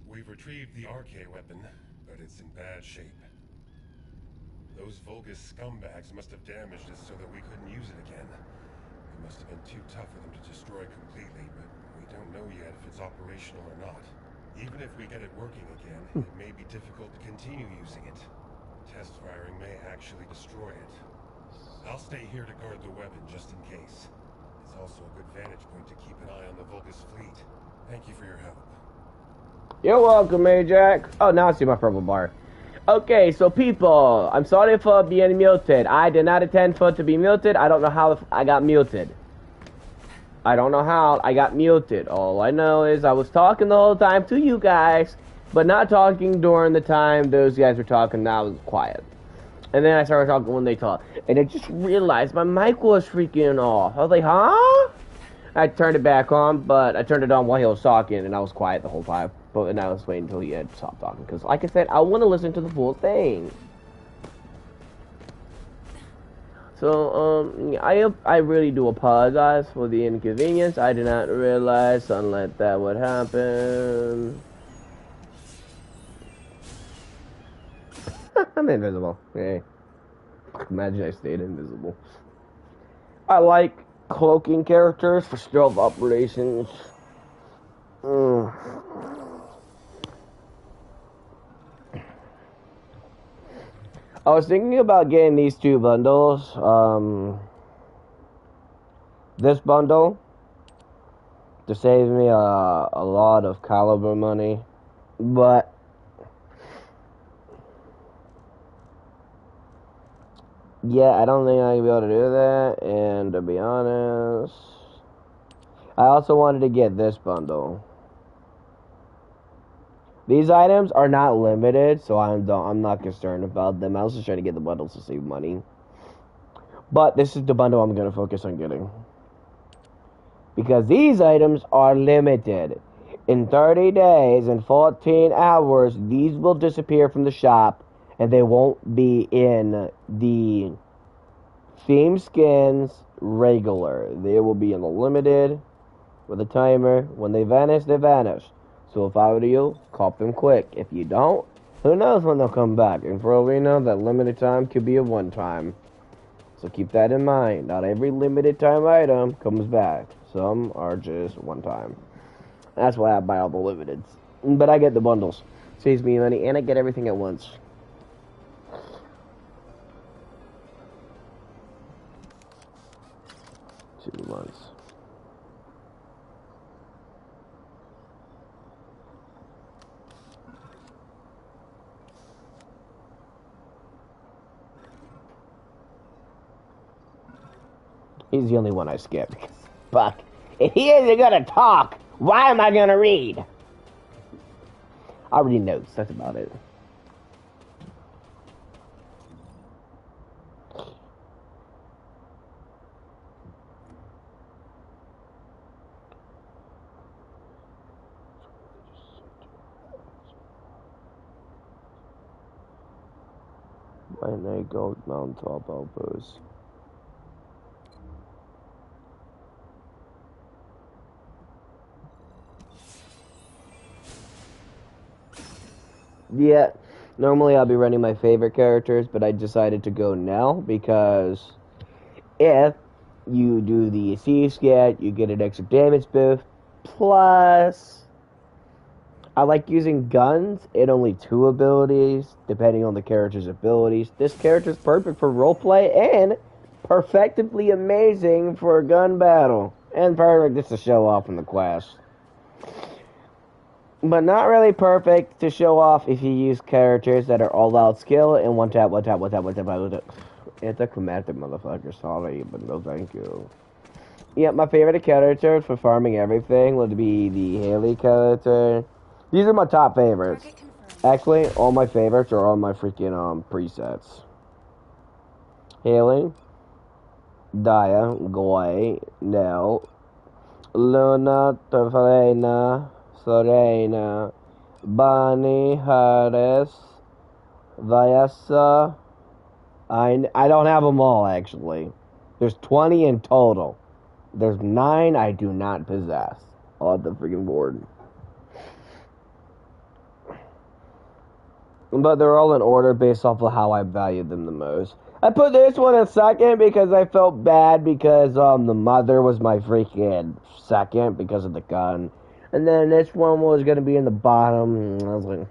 We've retrieved the RK weapon, but it's in bad shape. Those Vulgus scumbags must have damaged it so that we couldn't use it again. It must have been too tough for them to destroy completely, but we don't know yet if it's operational or not. Even if we get it working again, it may be difficult to continue using it. Test firing may actually destroy it. I'll stay here to guard the weapon just in case. It's also a good vantage point to keep an eye on the Vulgus fleet. Thank you for your help. You're welcome, Ajax. Oh, now I see my purple bar. Okay, so people, I'm sorry for being muted. I did not intend for it to be muted. I don't know how I got muted. I don't know how I got muted. All I know is I was talking the whole time to you guys, but not talking during the time those guys were talking. Now I was quiet. And then I started talking when they talked. And I just realized my mic was freaking off. I was like, huh? I turned it back on, but I turned it on while he was talking, and I was quiet the whole time. But and I was waiting until he had stopped talking. Because, like I said, I want to listen to the full thing. So, I really do apologize for the inconvenience. I did not realize something like that would happen. I'm invisible. Hey. Imagine I stayed invisible. I like cloaking characters for stealth operations. I was thinking about getting these two bundles. This bundle to save me a lot of caliber money, but yeah, I don't think I'm gonna be able to do that. And to be honest, I also wanted to get this bundle. These items are not limited, so I'm not concerned about them. I was just trying to get the bundles to save money. But this is the bundle I'm going to focus on getting. Because these items are limited. In 30 days and 14 hours, these will disappear from the shop. And they won't be in the theme skins regular. They will be in the limited with a timer. When they vanish, they vanish. So if I were you, cop them quick. If you don't, who knows when they'll come back. And for all we know, that limited time could be a one time. So keep that in mind. Not every limited time item comes back. Some are just one time. That's why I buy all the limiteds. But I get the bundles. Saves me money and I get everything at once. 2 months. He's the only one I skip. Fuck. If he isn't gonna talk, why am I gonna read? I read notes, that's about it. Why didn't I go mountaintop elbows? Yeah, normally I'll be running my favorite characters, but I decided to go now because if you do the C scat, you get an extra damage buff. Plus, I like using guns and only 2 abilities, depending on the character's abilities. This character's perfect for roleplay and perfectly amazing for a gun battle. And perfect just to show off in the quest. But not really perfect to show off if you use characters that are all out skill and one tap. Anticlimactic motherfucker, sorry, but no thank you. Yeah, my favorite character for farming everything would be the Haley character. These are my top favorites. Actually, all my favorites are on my freaking presets. Haley, Dia, Goy, Nell, Luna, Terfarena, Serena, Bonnie, Harris, Vyasa. I don't have them all, actually. There's 20 in total. There's 9 I do not possess. On the freaking board. But they're all in order based off of how I value them the most. I put this one in second because I felt bad because the mother was my freaking second because of the gun. And then this one was going to be in the bottom. I was like,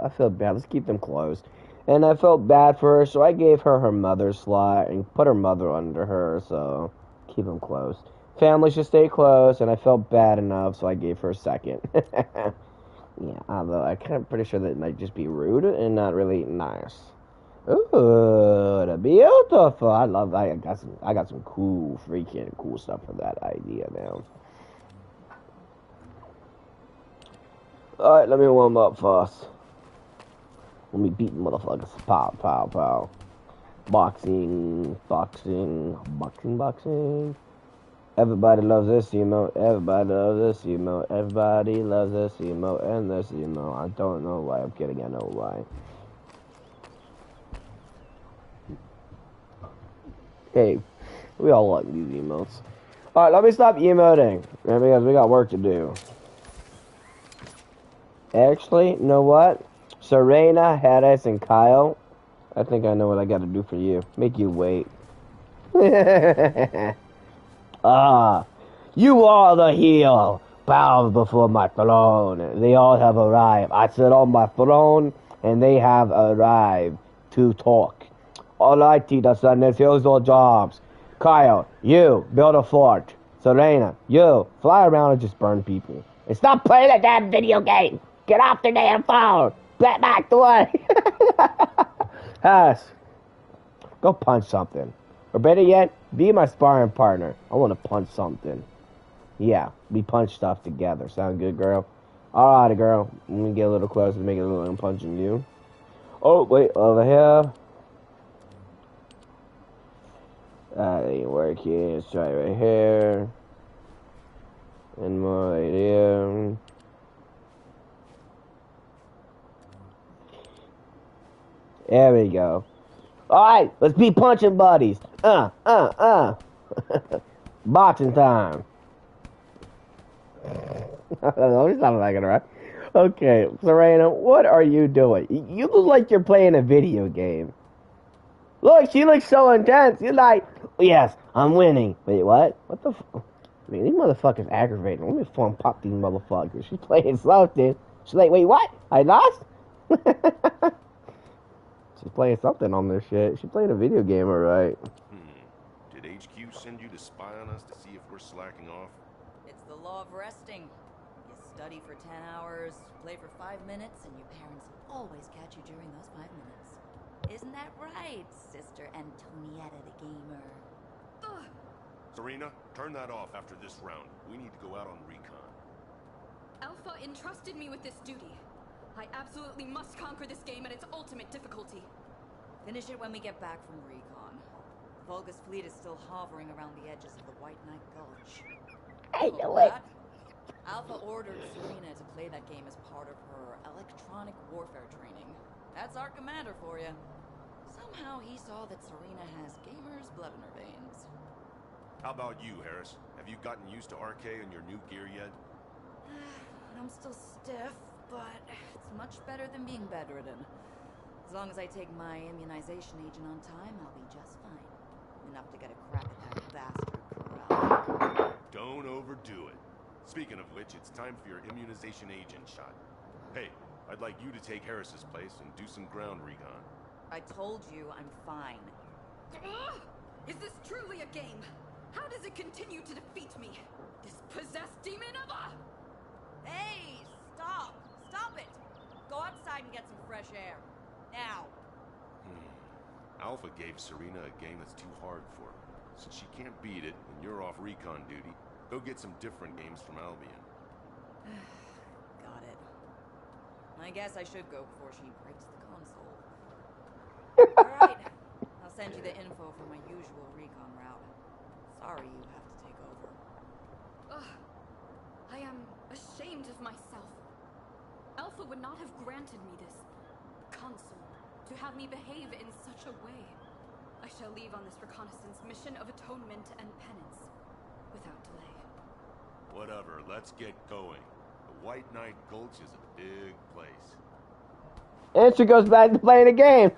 I feel bad. Let's keep them close. And I felt bad for her, so I gave her her mother's slot and put her mother under her, so keep them close. Family should stay close, and I felt bad enough, so I gave her second. Yeah, although I'm kind of pretty sure that it might just be rude and not really nice. Ooh, beautiful. I love that. I got some cool, freaking cool stuff for that idea now. Alright, let me warm up first. Let me beat motherfuckers. Pow, pow, pow. Boxing, boxing, boxing, boxing. Everybody loves this emote. Everybody loves this emote. Everybody loves this emote and this emote. I don't know why. I'm kidding. I know why. Hey, we all like these emotes. Alright, let me stop emoting. Because we got work to do. Actually, you know what? Serena, Harris, and Kyle. I think I know what I gotta do for you. Make you wait. Ah, you are the heel. Bow before my throne. They all have arrived. I sit on my throne, and they have arrived to talk. Alrighty, descendants, here's your jobs. Kyle, you build a fort. Serena, you fly around and just burn people. And stop playing that damn video game. Get off the damn phone. Get back the way. Harris, go punch something. Or better yet, be my sparring partner. I want to punch something. Yeah, we punch stuff together. Sound good, girl? Alright, girl. Let me get a little closer to make it look like I'm punching you. Oh, wait, over here. That ain't working. Let's try right here. And more right here. There we go. Alright, let's be punching buddies. Boxing time. That sounded like it, right? Okay, Serena, what are you doing? You look like you're playing a video game. Look, she looks so intense. You're like, yes, I'm winning. Wait, what? What the I mean, these motherfuckers aggravating. Let me phone pop these motherfuckers. She's playing something. She's like, wait, what? I lost? She's playing something on this shit. She's playing a video game, alright. Did HQ send you to spy on us to see if we're slacking off? It's the law of resting. You study for 10 hours, play for 5 minutes, and your parents always catch you during those 5 minutes. Isn't that right, Sister Antonietta the Gamer? Ugh. Serena, turn that off after this round. We need to go out on recon. Alpha entrusted me with this duty. I absolutely must conquer this game at its ultimate difficulty. Finish it when we get back from recon. Volga's fleet is still hovering around the edges of the White Knight Gulch. I know it. Alpha ordered Serena to play that game as part of her electronic warfare training. That's our commander for you. Somehow he saw that Serena has gamer's blood in her veins. How about you, Harris? Have you gotten used to RK and your new gear yet? I'm still stiff, but it's much better than being bedridden. As long as I take my immunization agent on time, I'll be just fine. Enough to get a crack at that bastard Corral. Don't overdo it. Speaking of which, it's time for your immunization agent shot. Hey, I'd like you to take Harris's place and do some ground recon. I told you I'm fine. Is this truly a game? How does it continue to defeat me? This possessed demon of a... Hey, stop! Stop it! Go outside and get some fresh air. Now! Alpha gave Serena a game that's too hard for her. Since she can't beat it, and you're off recon duty, go get some different games from Albion. Got it. I guess I should go before she breaks the console. Alright. I'll send you the info for my usual recon route. Sorry you have to take over. Ugh. I am ashamed of myself. Alpha would not have granted me this console to have me behave in such a way. I shall leave on this reconnaissance mission of atonement and penance without delay. Whatever, let's get going. The White Knight Gulch is a big place. And she goes back to playing the game.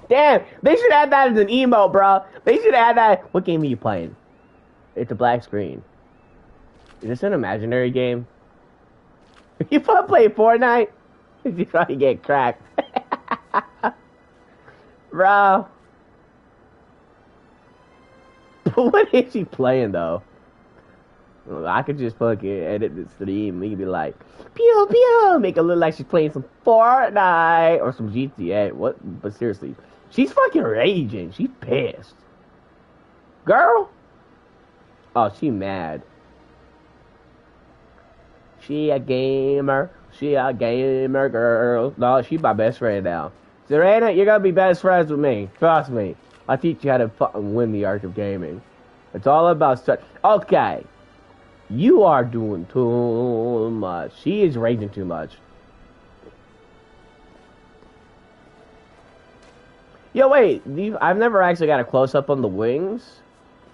Damn, they should have that as an emote, bro. They should have that. What game are you playing? It's a black screen. Is this an imaginary game? You play Fortnite? You probably get cracked. Bro. What is he playing, though? I could just fucking edit the stream. We could be like, pew pew, make it look like she's playing some Fortnite or some GTA. What? But seriously, she's fucking raging. She's pissed. Girl. Oh, she mad. She a gamer. She a gamer girl. No, she my best friend now. Serena, you're gonna be best friends with me. Trust me. I'll teach you how to fucking win the art of gaming. It's all about stuff. Okay. You are doing too much. She is raging too much. Yo, wait. I've never actually got a close-up on the wings.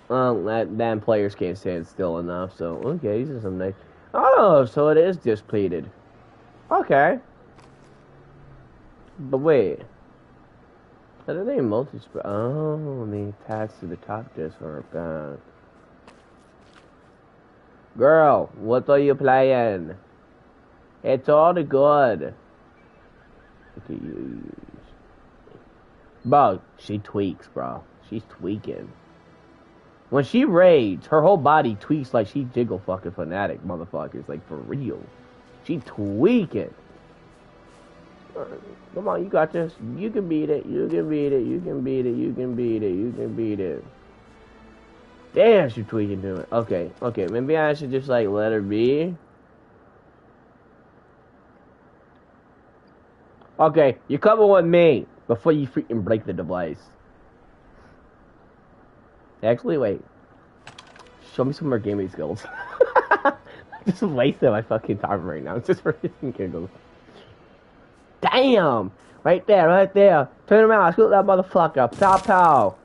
Then players can't stand still enough. So, okay, these are some nice... Oh, so it is displeated. Okay. But wait. How do they multi-spread? Oh, they attach to the top disc or back. Girl, what are you playing? It's all the good. Bro, she tweaks, bro. She's tweaking. When she raids, her whole body tweaks like she jiggle fucking fanatic, motherfuckers. Like, for real. She tweaking. Come on, you got this. You can beat it. You can beat it. You can beat it. You can beat it. You can beat it. Damn, she tweaking to it. Okay, okay. Maybe I should just, like, let her be. Okay, you're coming with me before you freaking break the device. Actually, wait. Show me some more gaming skills. Just wasting my fucking time right now. It's just for freaking giggles. Damn! Right there, right there. Turn around, scoot that motherfucker. Pow pow.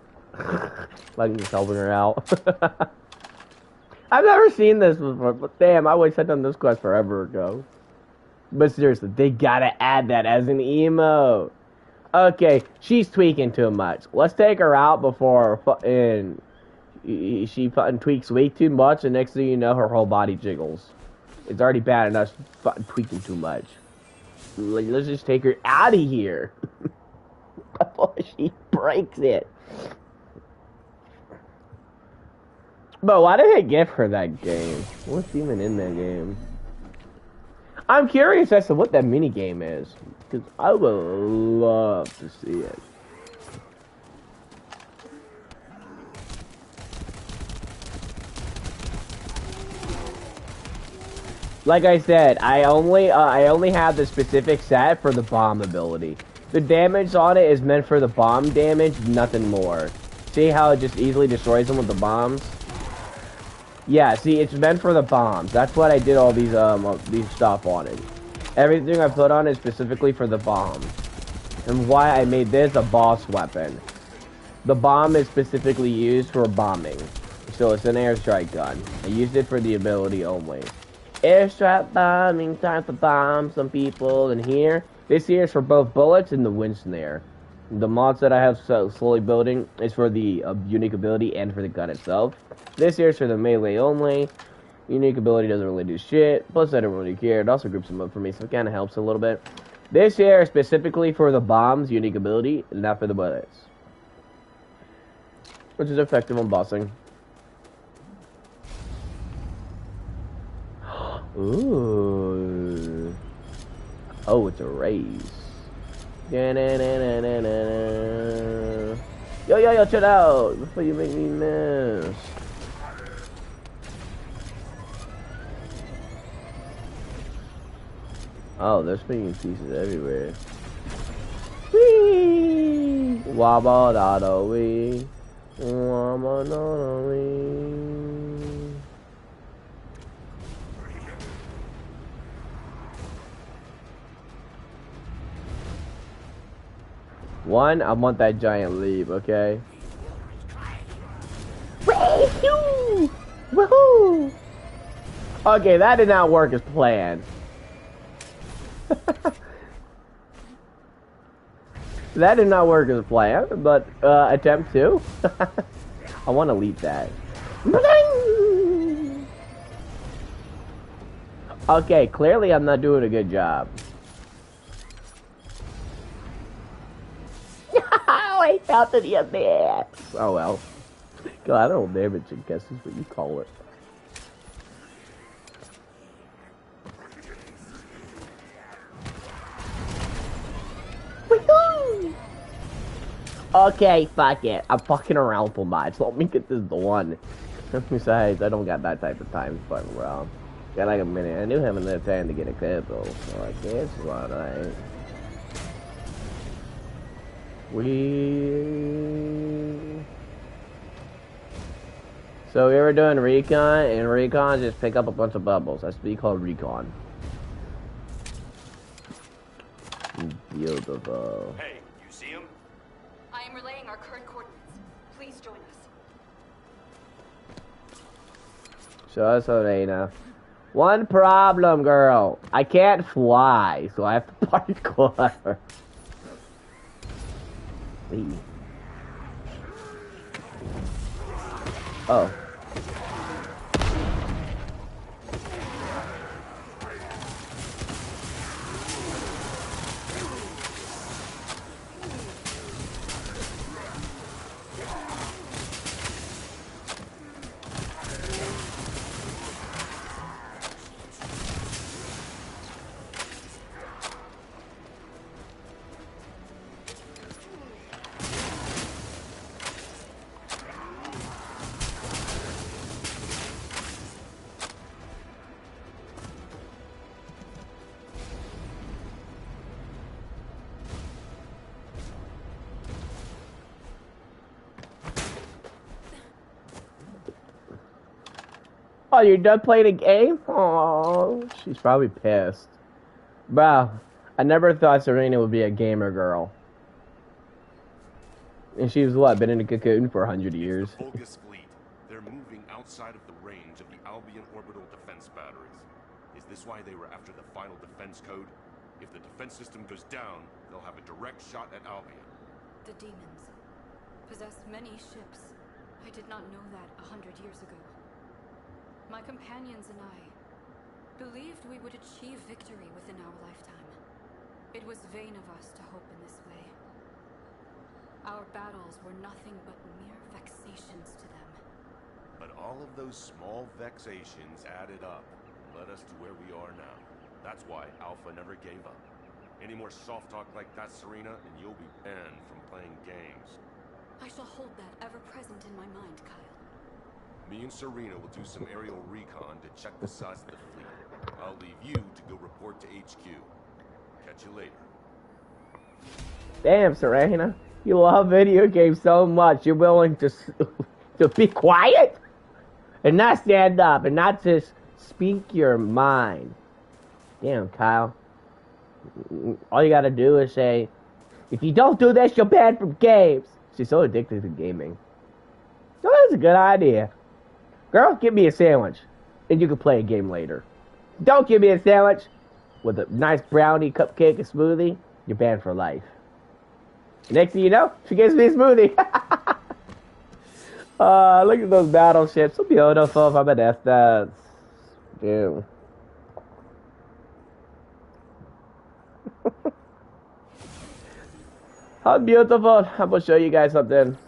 Like just helping her out. I've never seen this before, but damn, I wish I'd done this quest forever ago. But seriously, they gotta add that as an emote. Okay, she's tweaking too much. Let's take her out before she fucking tweaks way too much, and next thing you know, her whole body jiggles. It's already bad enough she's fucking tweaking too much. Let's just take her out of here before she breaks it. But why did I give her that game? What's even in that game? I'm curious as to what that mini game is, because I would love to see it. Like I said, I only have the specific set for the bomb ability. The damage on it is meant for the bomb damage, nothing more. See how it just easily destroys them with the bombs? Yeah, see, it's meant for the bombs. That's what I did all these stuff on it. Everything I put on is specifically for the bombs. And why I made this a boss weapon. The bomb is specifically used for bombing. So it's an airstrike gun. I used it for the ability only. Airstrike bombing, time to bomb some people in here. This here is for both bullets and the wind snare. The mods that I have slowly building is for the unique ability and for the gun itself. This here is for the melee only. Unique ability doesn't really do shit. Plus I don't really care. It also groups them up for me, so it kind of helps a little bit. This here is specifically for the bombs, unique ability, and not for the bullets. Which is effective on bossing. Ooh. Oh, it's a race. Yo, yo, yo, chill out before you make me miss. Oh, there's making pieces everywhere. Whee! Wabba da da wee. Wabba da da wee. One, I want that giant leap, okay? Woohoo! Woohoo! Okay, that did not work as planned. That did not work as planned, but attempt two. I want to leap that. Okay, clearly I'm not doing a good job. I fell to the abyss. Oh well. God, I don't know damage, I guess is what you call it. Okay, fuck it. I'm fucking around for much. Let me get this done. Besides, I don't got that type of time to fuck around. Got like a minute. I do have enough time to get a clip though. So I guess it's alright. So we were doing recon, and recon just pick up a bunch of bubbles. That's what you call recon. Beautiful. Hey, you see him? I am relaying our current coordinates. Please join us. Show us, Elena. One problem, girl. I can't fly, so I have to parkour. Oh. Oh, you're done playing a game? Oh, she's probably pissed. Bro, I never thought Serena would be a gamer girl. And she's what, been in a cocoon for 100 years? The bogus fleet. They're moving outside of the range of the Albion orbital defense batteries. Is this why they were after the final defense code? If the defense system goes down, they'll have a direct shot at Albion. The demons possess many ships. I did not know that 100 years ago. My companions and I believed we would achieve victory within our lifetime. It was vain of us to hope in this way. Our battles were nothing but mere vexations to them. But all of those small vexations added up and led us to where we are now. That's why Alpha never gave up. Any more soft talk like that, Serena, and you'll be banned from playing games. I shall hold that ever present in my mind, Kyle. Me and Serena will do some aerial recon to check the size of the fleet. I'll leave you to go report to HQ. Catch you later. Damn, Serena. You love video games so much, you're willing to be quiet? And not stand up, and not just speak your mind. Damn, Kyle. All you gotta do is say, if you don't do this, you're banned from games. She's so addicted to gaming. So that's a good idea. Girl, give me a sandwich, and you can play a game later. Don't give me a sandwich with a nice brownie, cupcake, and smoothie. You're banned for life. Next thing you know, she gives me a smoothie. Look at those battleships. So beautiful from a distance. Dude. How beautiful. I'm going to show you guys something.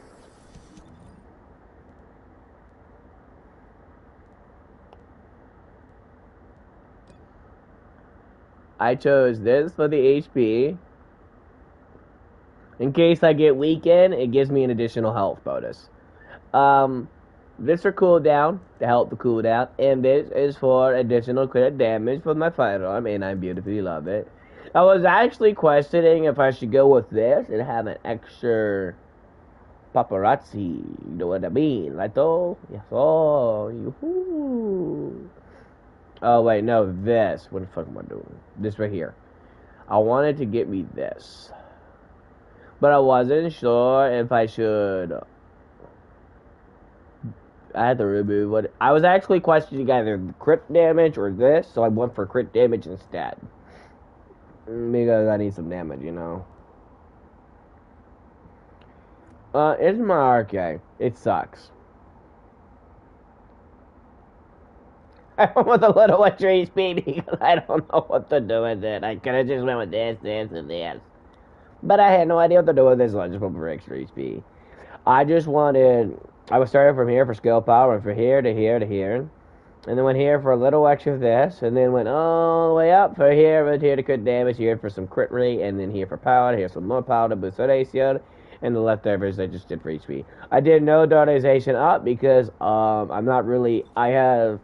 I chose this for the HP. In case I get weakened, it gives me an additional health bonus. This for cooldown, to help the cooldown, and this is for additional crit damage for my firearm, and I beautifully love it. I was actually questioning if I should go with this and have an extra paparazzi, you know what I mean? Like, oh, yes, oh, yoo-hoo. Oh, wait, no, this. What the fuck am I doing? This right here. I wanted to get me this. But I wasn't sure if I should. I had to remove what. I was actually questioning either crit damage or this, so I went for crit damage instead. Because I need some damage, you know. It's my okay. It sucks. I went with a little extra HP because I don't know what to do with it. I could have just went with this, and this. But I had no idea what to do with this, so I just went for extra HP. I was starting from here for skill power, went from here to here to here. And then went here for a little extra of this, and then went all the way up for here, went here to crit damage, here for some crit rate, and then here for power, here's some more power to boost that ACO. and the leftovers I just did for HP. I did no donation up because I'm not really. I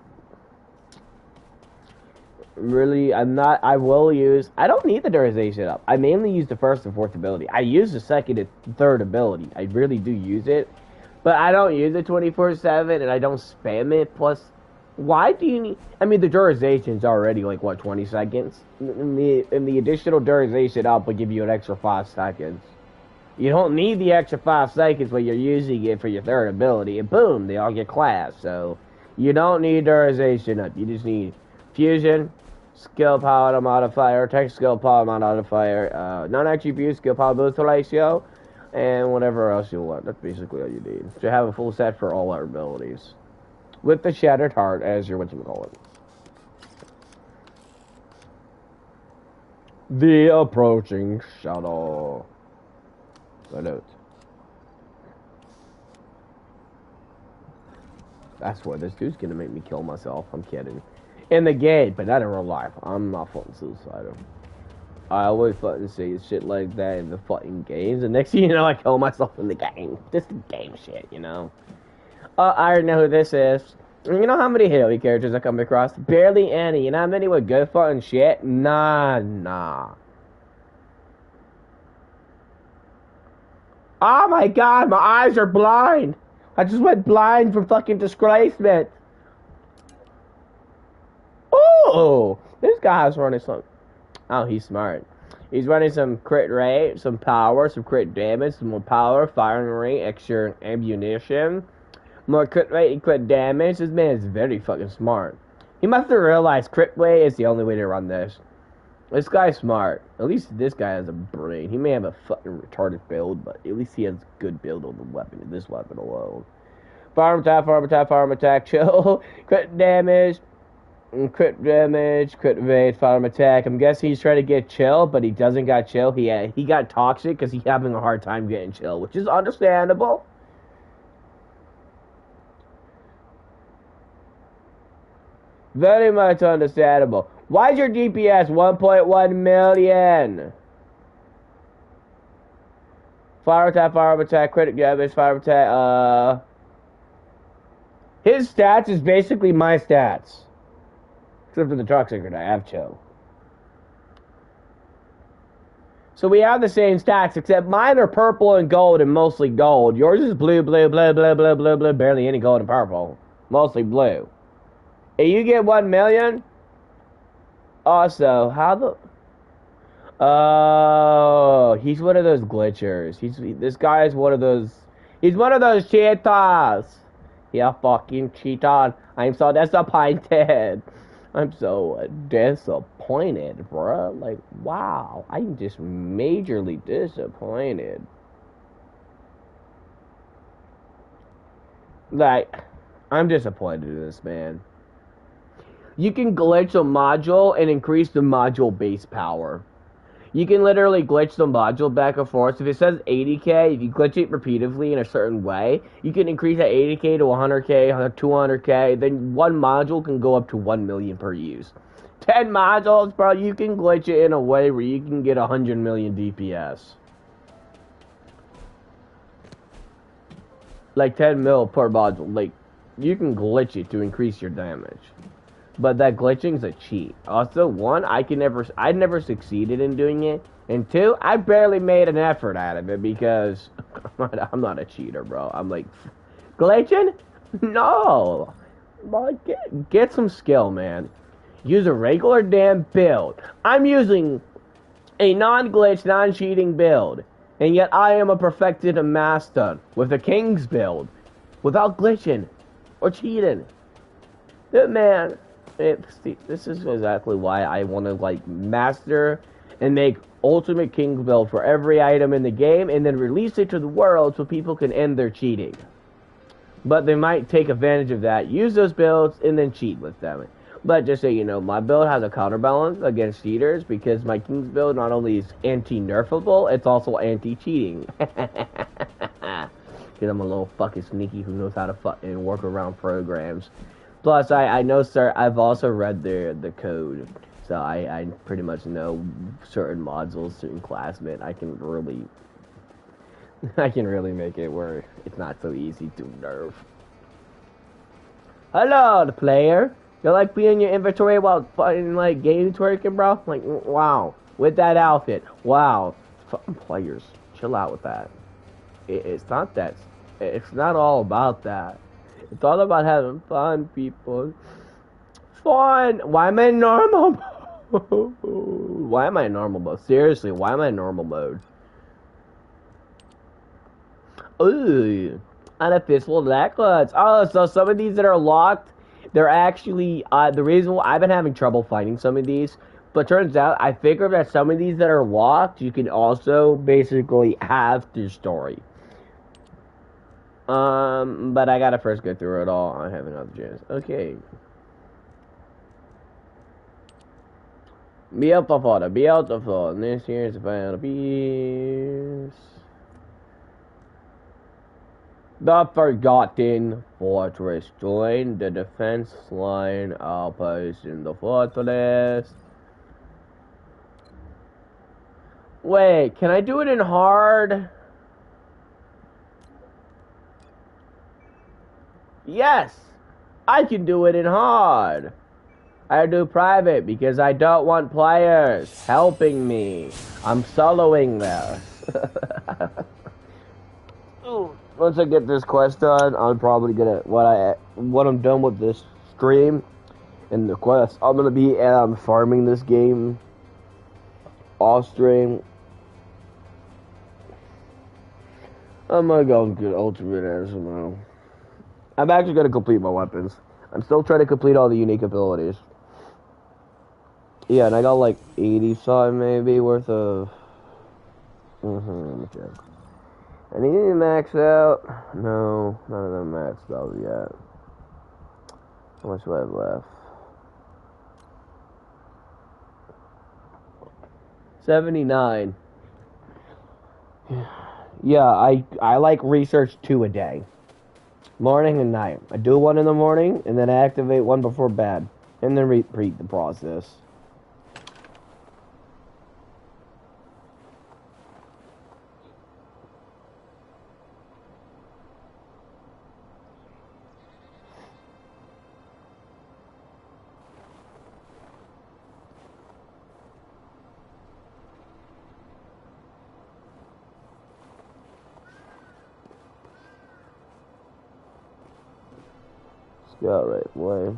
will use. I don't need the donation up. I mainly use the first and fourth ability. I use the second and third ability. I really do use it, but I don't use it 24/7, and I don't spam it. Plus, why do you need? I mean, the duration's already like what 20 seconds. And the additional duration up will give you an extra 5 seconds. You don't need the extra 5 seconds when you're using it for your third ability, and boom, they all get class. So you don't need duration up. You just need fusion, skill power modifier, tech skill power modifier, non-attribute skill power boost ratio, and whatever else you want. That's basically all you need to have a full set for all our abilities, with the shattered heart as your whatchamacallit. The approaching shadow. Note. That's what this dude's gonna make me kill myself. I'm kidding. In the game, but not in real life. I'm not fucking suicidal. I always fucking say shit like that in the fucking games, and next thing you know, I kill myself in the game. This is game shit, you know. I already know who this is. You know how many Halo characters I come across? Barely any. You know how many with good fucking shit? Nah. Oh my god, my eyes are blind. I just went blind from fucking disgracement. Oh, this guy's running some. Oh, he's smart. He's running some crit rate, some power, some crit damage, some more power, firing rate, extra ammunition, more crit rate and crit damage. This man is very fucking smart. He must have realized crit rate is the only way to run this. This guy's smart. At least this guy has a brain. He may have a fucking retarded build, but at least he has good build on the weapon, this weapon alone. Farm attack, chill. Crit damage, crit rate, farm attack. I'm guessing he's trying to get chill, but he doesn't got chill. He got toxic because he's having a hard time getting chill, which is understandable. Very much understandable. Why is your DPS 1.1 million? Fire attack, critic damage, fire attack, his stats is basically my stats. Except for the toxic I have chill. So we have the same stats, except mine are purple and gold and mostly gold. Yours is blue, barely any gold and purple. Mostly blue. And you get 1 million? Also, how the... Oh, he's one of those glitchers. This guy is one of those... He's one of those cheaters. Yeah, fucking cheater. I'm so disappointed. I'm so disappointed, bro. Like, wow. I'm just majorly disappointed. Like, I'm disappointed in this man. You can glitch a module and increase the module base power. You can literally glitch the module back and forth. If it says 80k, if you glitch it repeatedly in a certain way, you can increase that 80k to 100k, 200k. Then one module can go up to 1 million per use. 10 modules, bro, you can glitch it in a way where you can get 100 million DPS. Like 10 mil per module. Like, you can glitch it to increase your damage. But that glitching's a cheat. Also, one, I never succeeded in doing it. And two, I barely made an effort out of it because I'm not a cheater, bro. I'm like, glitching? No. Like, get some skill, man. Use a regular damn build. I'm using a non-glitch, non-cheating build. And yet I am a perfected master with a king's build. Without glitching or cheating. Man... this is exactly why I want to like master and make ultimate king build for every item in the game and then release it to the world so people can end their cheating. But they might take advantage of that, use those builds, and then cheat with them. But just so you know, my build has a counterbalance against cheaters because my king's build not only is anti-nerfable, it's also anti-cheating. Because I'm a little fucking sneaky who knows how to fucking work around programs. Plus, I know, sir, I've also read the code, so I pretty much know certain modules, certain classmen. I can really... I can really make it where it's not so easy to nerf. Hello, the player. You like being in your inventory while fighting like game twerking, bro? Like, wow. With that outfit, wow. Fucking players, chill out with that. It's not that. It's not all about that. It's all about having fun, people. Fun. Why am I in normal mode? Why am I in normal mode? Seriously, why am I in normal mode? Ooh, unofficial necklace. Oh, so some of these that are locked, they're actually the reason why I've been having trouble finding some of these. But turns out I figured that some of these that are locked, you can also basically have through story. But I gotta first go through it all. I have another chance. Okay. Beautiful. This here's about a piece. The Forgotten Fortress. Join the defense line outpost in the fortress. Wait, can I do it in hard? Yes, I can do it in hard. I do private because I don't want players helping me. I'm soloing this. Once I get this quest done, I'm probably gonna when I'm done with this stream and the quest, I'm gonna be farming this game off stream. I'm gonna go and get ultimate arsenal. I'm actually gonna complete my weapons. I'm still trying to complete all the unique abilities. Yeah, and I got like 80 something maybe worth of. Let me check. I need to max out. No, none of them maxed out yet. How much do I have left? 79. Yeah, I like research 2 a day. Morning and night. I do one in the morning, and then I activate one before bed. And then repeat the process. Scout right way.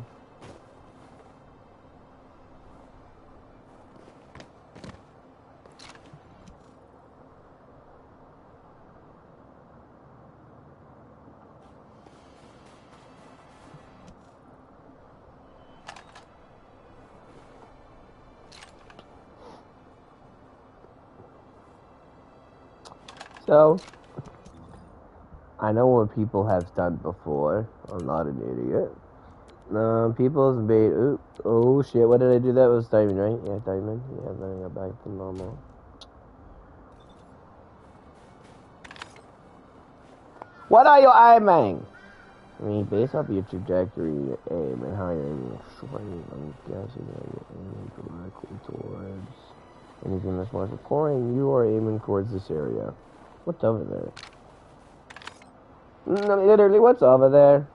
So, I know what people have done before. I'm not an idiot. People's bait. Ooh, oh shit! What did I do? That was diamond, right? Yeah, diamond. Yeah, then I got back to normal. What are you aiming? I mean, based off your trajectory, your aim, and how you're aiming straight, I'm guessing that you're aiming directly towards anything that's more supporting. You are aiming towards this area. What's over there? No, literally, what's over there?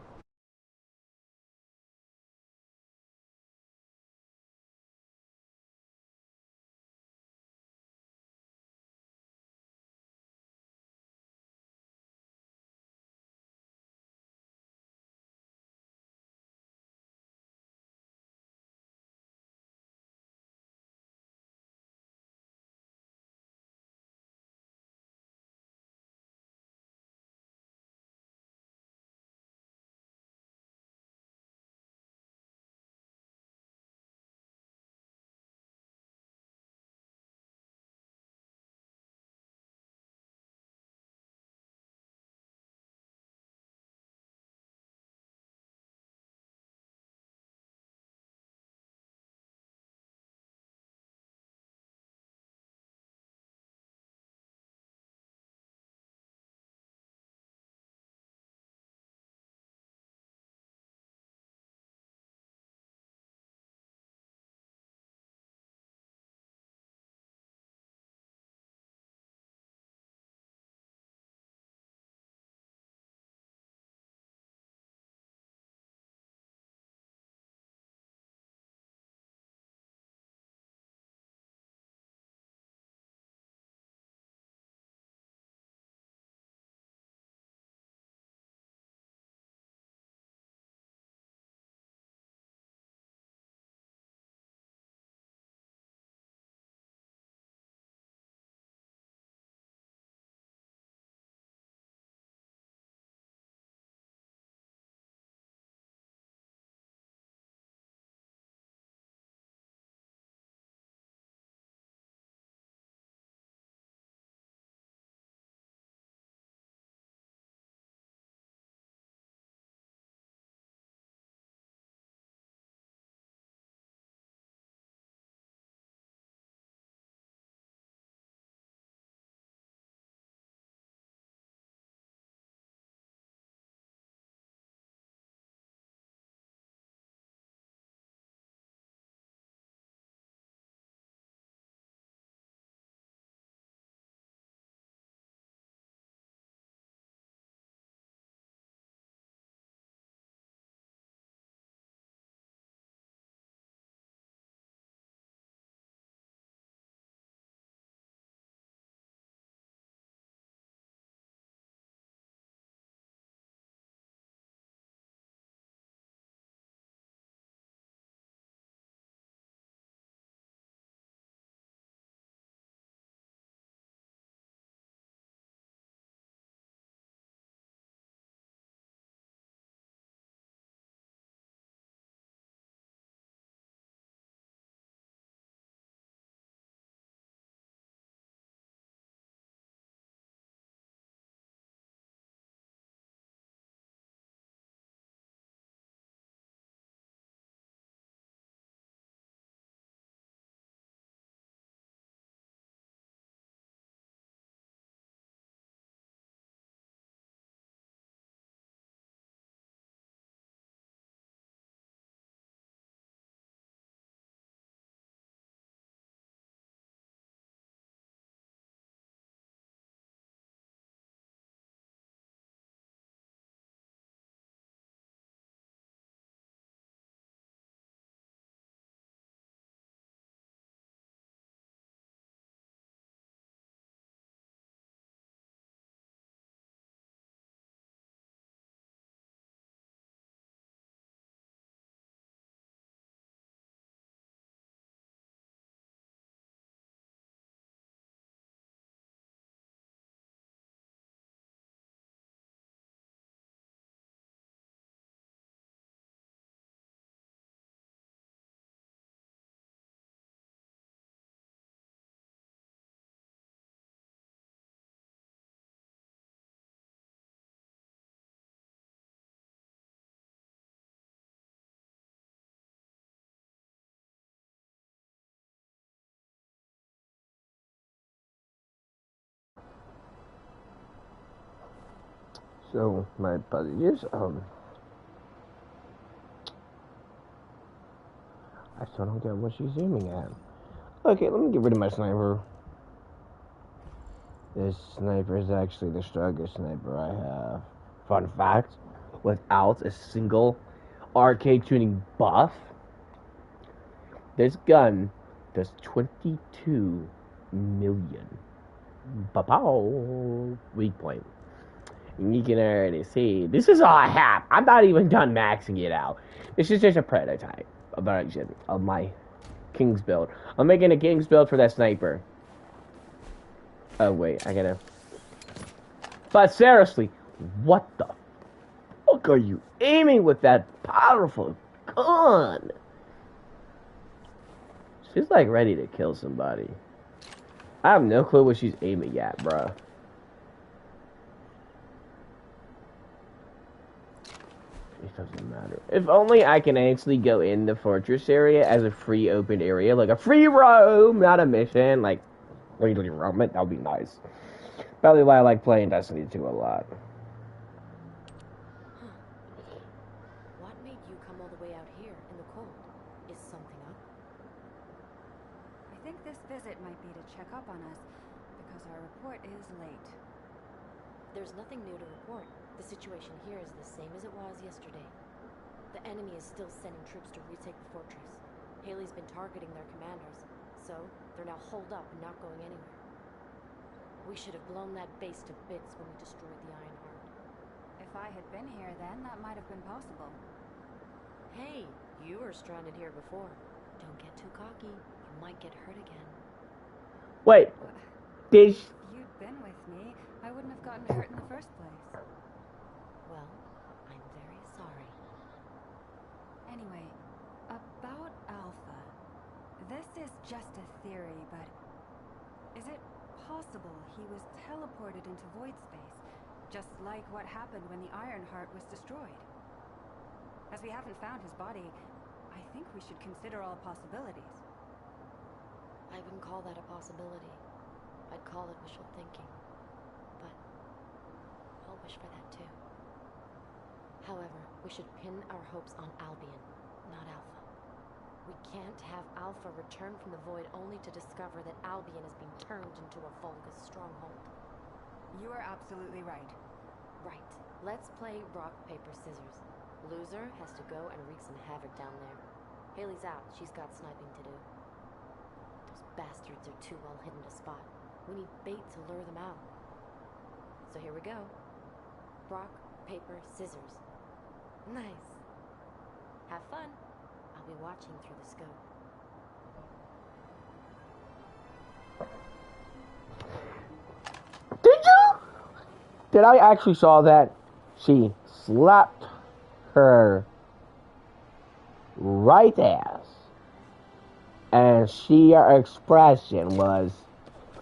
So, my apologies. I still don't get what she's aiming at. Okay, let me get rid of my sniper. This sniper is actually the strongest sniper I have. Fun fact, without a single arcade tuning buff, this gun does 22 million. Pow! Weak point. And you can already see, this is all I have. I'm not even done maxing it out. This is just a prototype of my King's build. I'm making a King's build for that sniper. Oh, wait, I gotta... But seriously, what the fuck are you aiming with that powerful gun? She's like ready to kill somebody. I have no clue what she's aiming at, bruh. It doesn't matter. If only I can actually go in the fortress area as a free open area, like a free roam, not a mission, like legally roam it, that would be nice. Probably why I like playing Destiny 2 a lot. What made you come all the way out here in the cold? Is something up? I think this visit might be to check up on us, because our report is late. There's nothing new to report. The situation here is the same as it was yesterday. The enemy is still sending troops to retake the fortress. Haley's been targeting their commanders, so they're now holed up and not going anywhere. We should have blown that base to bits when we destroyed the Ironheart. If I had been here then, that might have been possible. Hey, you were stranded here before. Don't get too cocky. You might get hurt again. Wait, did If you'd been with me, I wouldn't have gotten hurt in the first place. Well, I'm very sorry. Anyway, about Alpha. This is just a theory, but is it possible he was teleported into void space, just like what happened when the Ironheart was destroyed? As we haven't found his body, I think we should consider all possibilities. I wouldn't call that a possibility. I'd call it wishful thinking. But I'll wish for that too. However, we should pin our hopes on Albion, not Alpha. We can't have Alpha return from the void only to discover that Albion has been turned into a Vulgus stronghold. You are absolutely right. Right. Let's play rock, paper, scissors. Loser has to go and wreak some havoc down there. Haley's out. She's got sniping to do. Those bastards are too well hidden to spot. We need bait to lure them out. So here we go. Rock, paper, scissors. Nice. Have fun. I'll be watching through the scope. Did you? Did I actually saw that? She slapped her right ass. And her expression was,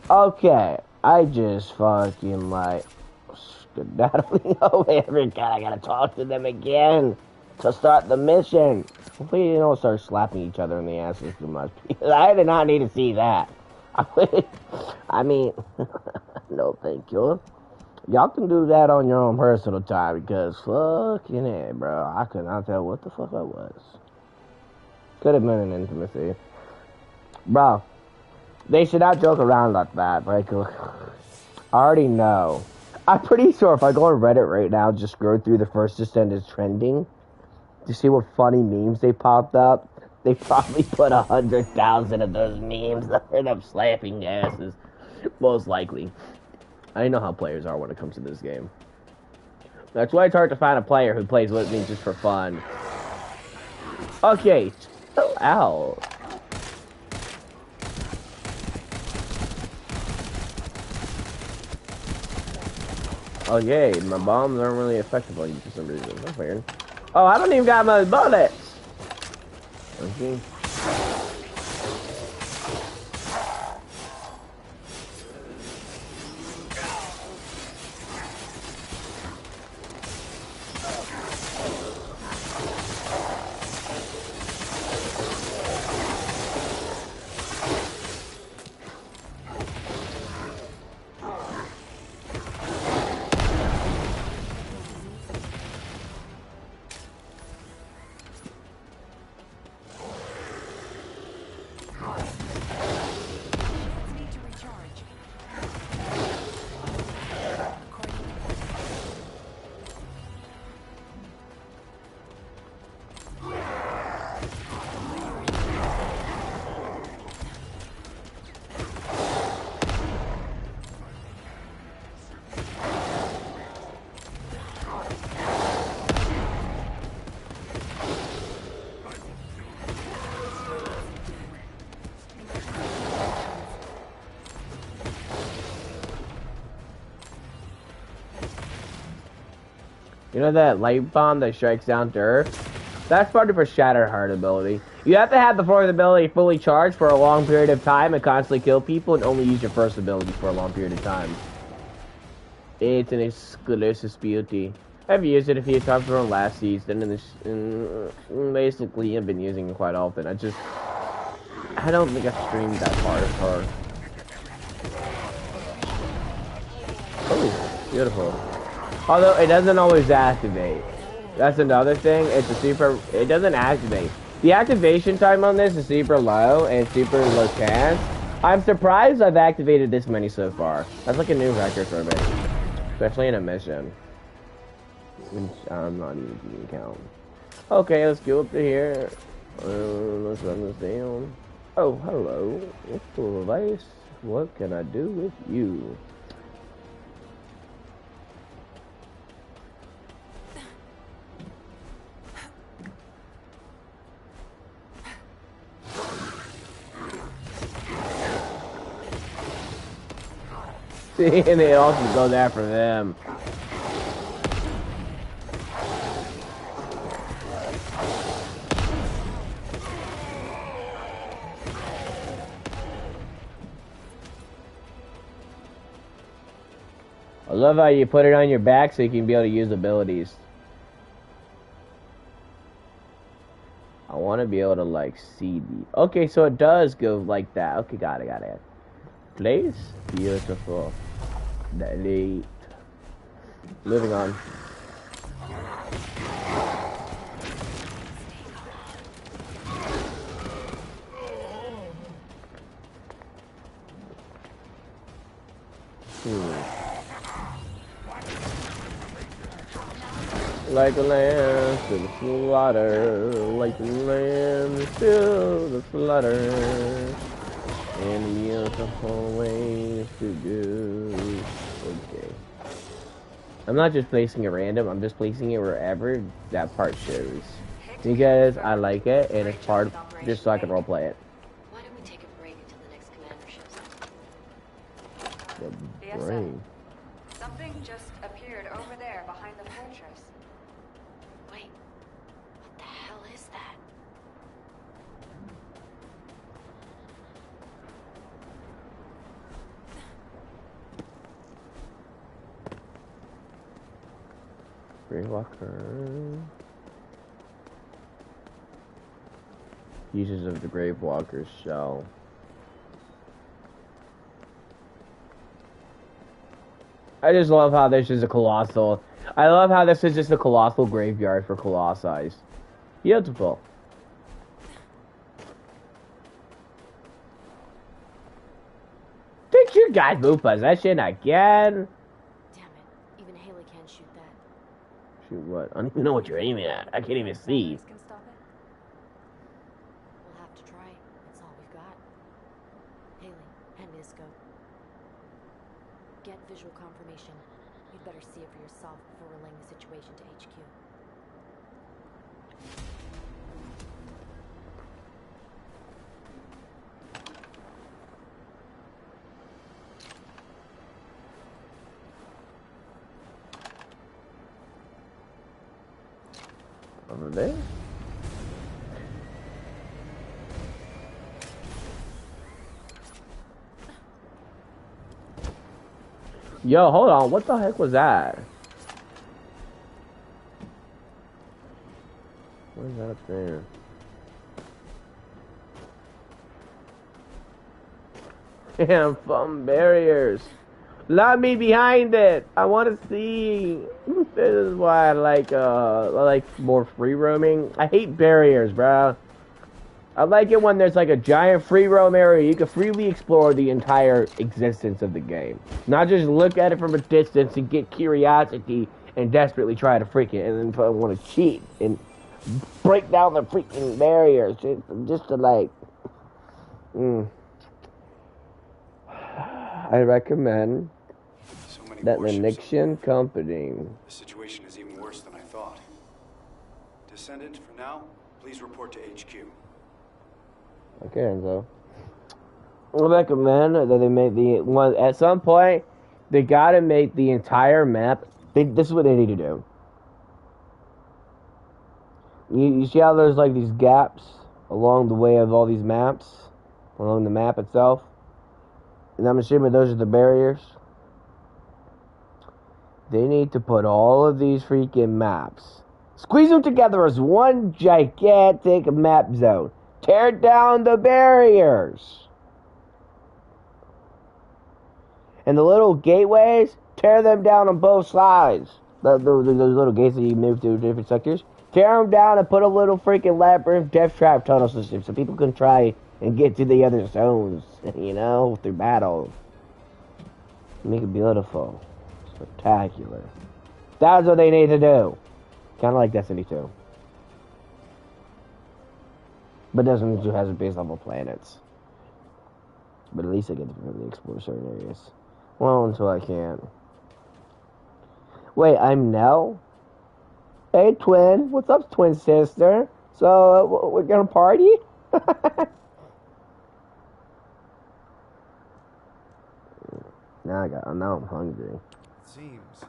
okay, I just fucking like skedaddling over here. I gotta talk to them again to start the mission. Hopefully you don't start slapping each other in the asses too much. I did not need to see that. I mean, no thank you. Y'all can do that on your own personal time because fucking hey, bro. I could not tell what the fuck I was. Could have been an intimacy. Bro, they should not joke around like that. Like, I already know. I'm pretty sure if I go on Reddit right now, just scroll through the first Descendants trending to see what funny memes they popped up, they probably put 100,000 of those memes of them slapping asses. Most likely. I know how players are when it comes to this game. That's why it's hard to find a player who plays with me just for fun. Okay, chill out. Oh yay, my bombs aren't really effective on you for some reason. That's weird. Oh, I don't even got my bullets! Okay. You know that light bomb that strikes down to Earth? That's part of her Shattered Heart ability. You have to have the fourth ability fully charged for a long period of time and constantly kill people and only use your first ability for a long period of time. It's an exclusive beauty. I've used it a few times from last season and basically I've been using it quite often. I don't think I streamed that part of her. Oh, beautiful. Although it doesn't always activate. That's another thing. It doesn't activate. The activation time on this is super low and super low chance. I'm surprised I've activated this many so far. That's like a new record for me. Especially in a mission. Which I'm not even keeping count. Okay, let's go up to here. Let's run this down. Oh, hello. Little device. What can I do with you? See, and it also goes after them. I love how you put it on your back so you can be able to use abilities. I want to be able to, like, see the... Okay, so it does go like that. Okay, got it. Place? Beautiful. Delete. Moving on. Like a lamb to the slaughter, like a lamb to the slaughter. And beautiful ways to do. Okay. I'm not just placing it random, I'm just placing it wherever that part shows. Because I like it, and it's part just so I can roleplay it. Why don't we take a break until the next commander shows up? The brain. Something just appeared over there behind the fortress. Wait, what the hell is that? Gravewalker. Uses of the Gravewalker's shell. I just love how this is a colossal. I love how this is just a colossal graveyard for colossi. Beautiful. Did you guys move possession again? Shoot what? I don't even know what you're aiming at. I can't even see. Can stop it? We'll have to try. That's all we've got. Haley, hand me the scope. Get visual confirmation. You'd better see it for yourself before relaying the situation to HQ. Over there? Yo, hold on. What the heck was that? What is that up there? Damn, foam barriers. Let me behind it. I want to see. This is why I like more free roaming. I hate barriers, bro. I like it when there's like a giant free roam area. You can freely explore the entire existence of the game. Not just look at it from a distance and get curiosity and desperately try to freak it and then want to cheat. And break down the freaking barriers just to like. I recommend So many that the warships. Nixian company. The situation is even worse than I thought. Descendant, for now, please report to HQ. Okay, Enzo. I recommend that they make the one at some point. They gotta make the entire map. This is what they need to do. You see how there's like these gaps along the way of all these maps, along the map itself, and I'm assuming those are the barriers. They need to put all of these freaking maps, squeeze them together as one gigantic map zone. Tear down the barriers. And the little gateways, tear them down on both sides. Those little gates that you move to different sectors. Tear them down and put a little freaking labyrinth death trap tunnel system so people can try and get to the other zones, you know, through battle. Make it beautiful. Spectacular. That's what they need to do. Kind of like Destiny 2. But Destiny 2 has base level planets. But at least I get to really explore certain areas. Well, until I can. Wait, I'm Nell? Hey, twin. What's up, twin sister? So, we're gonna party? Now I'm hungry. It seems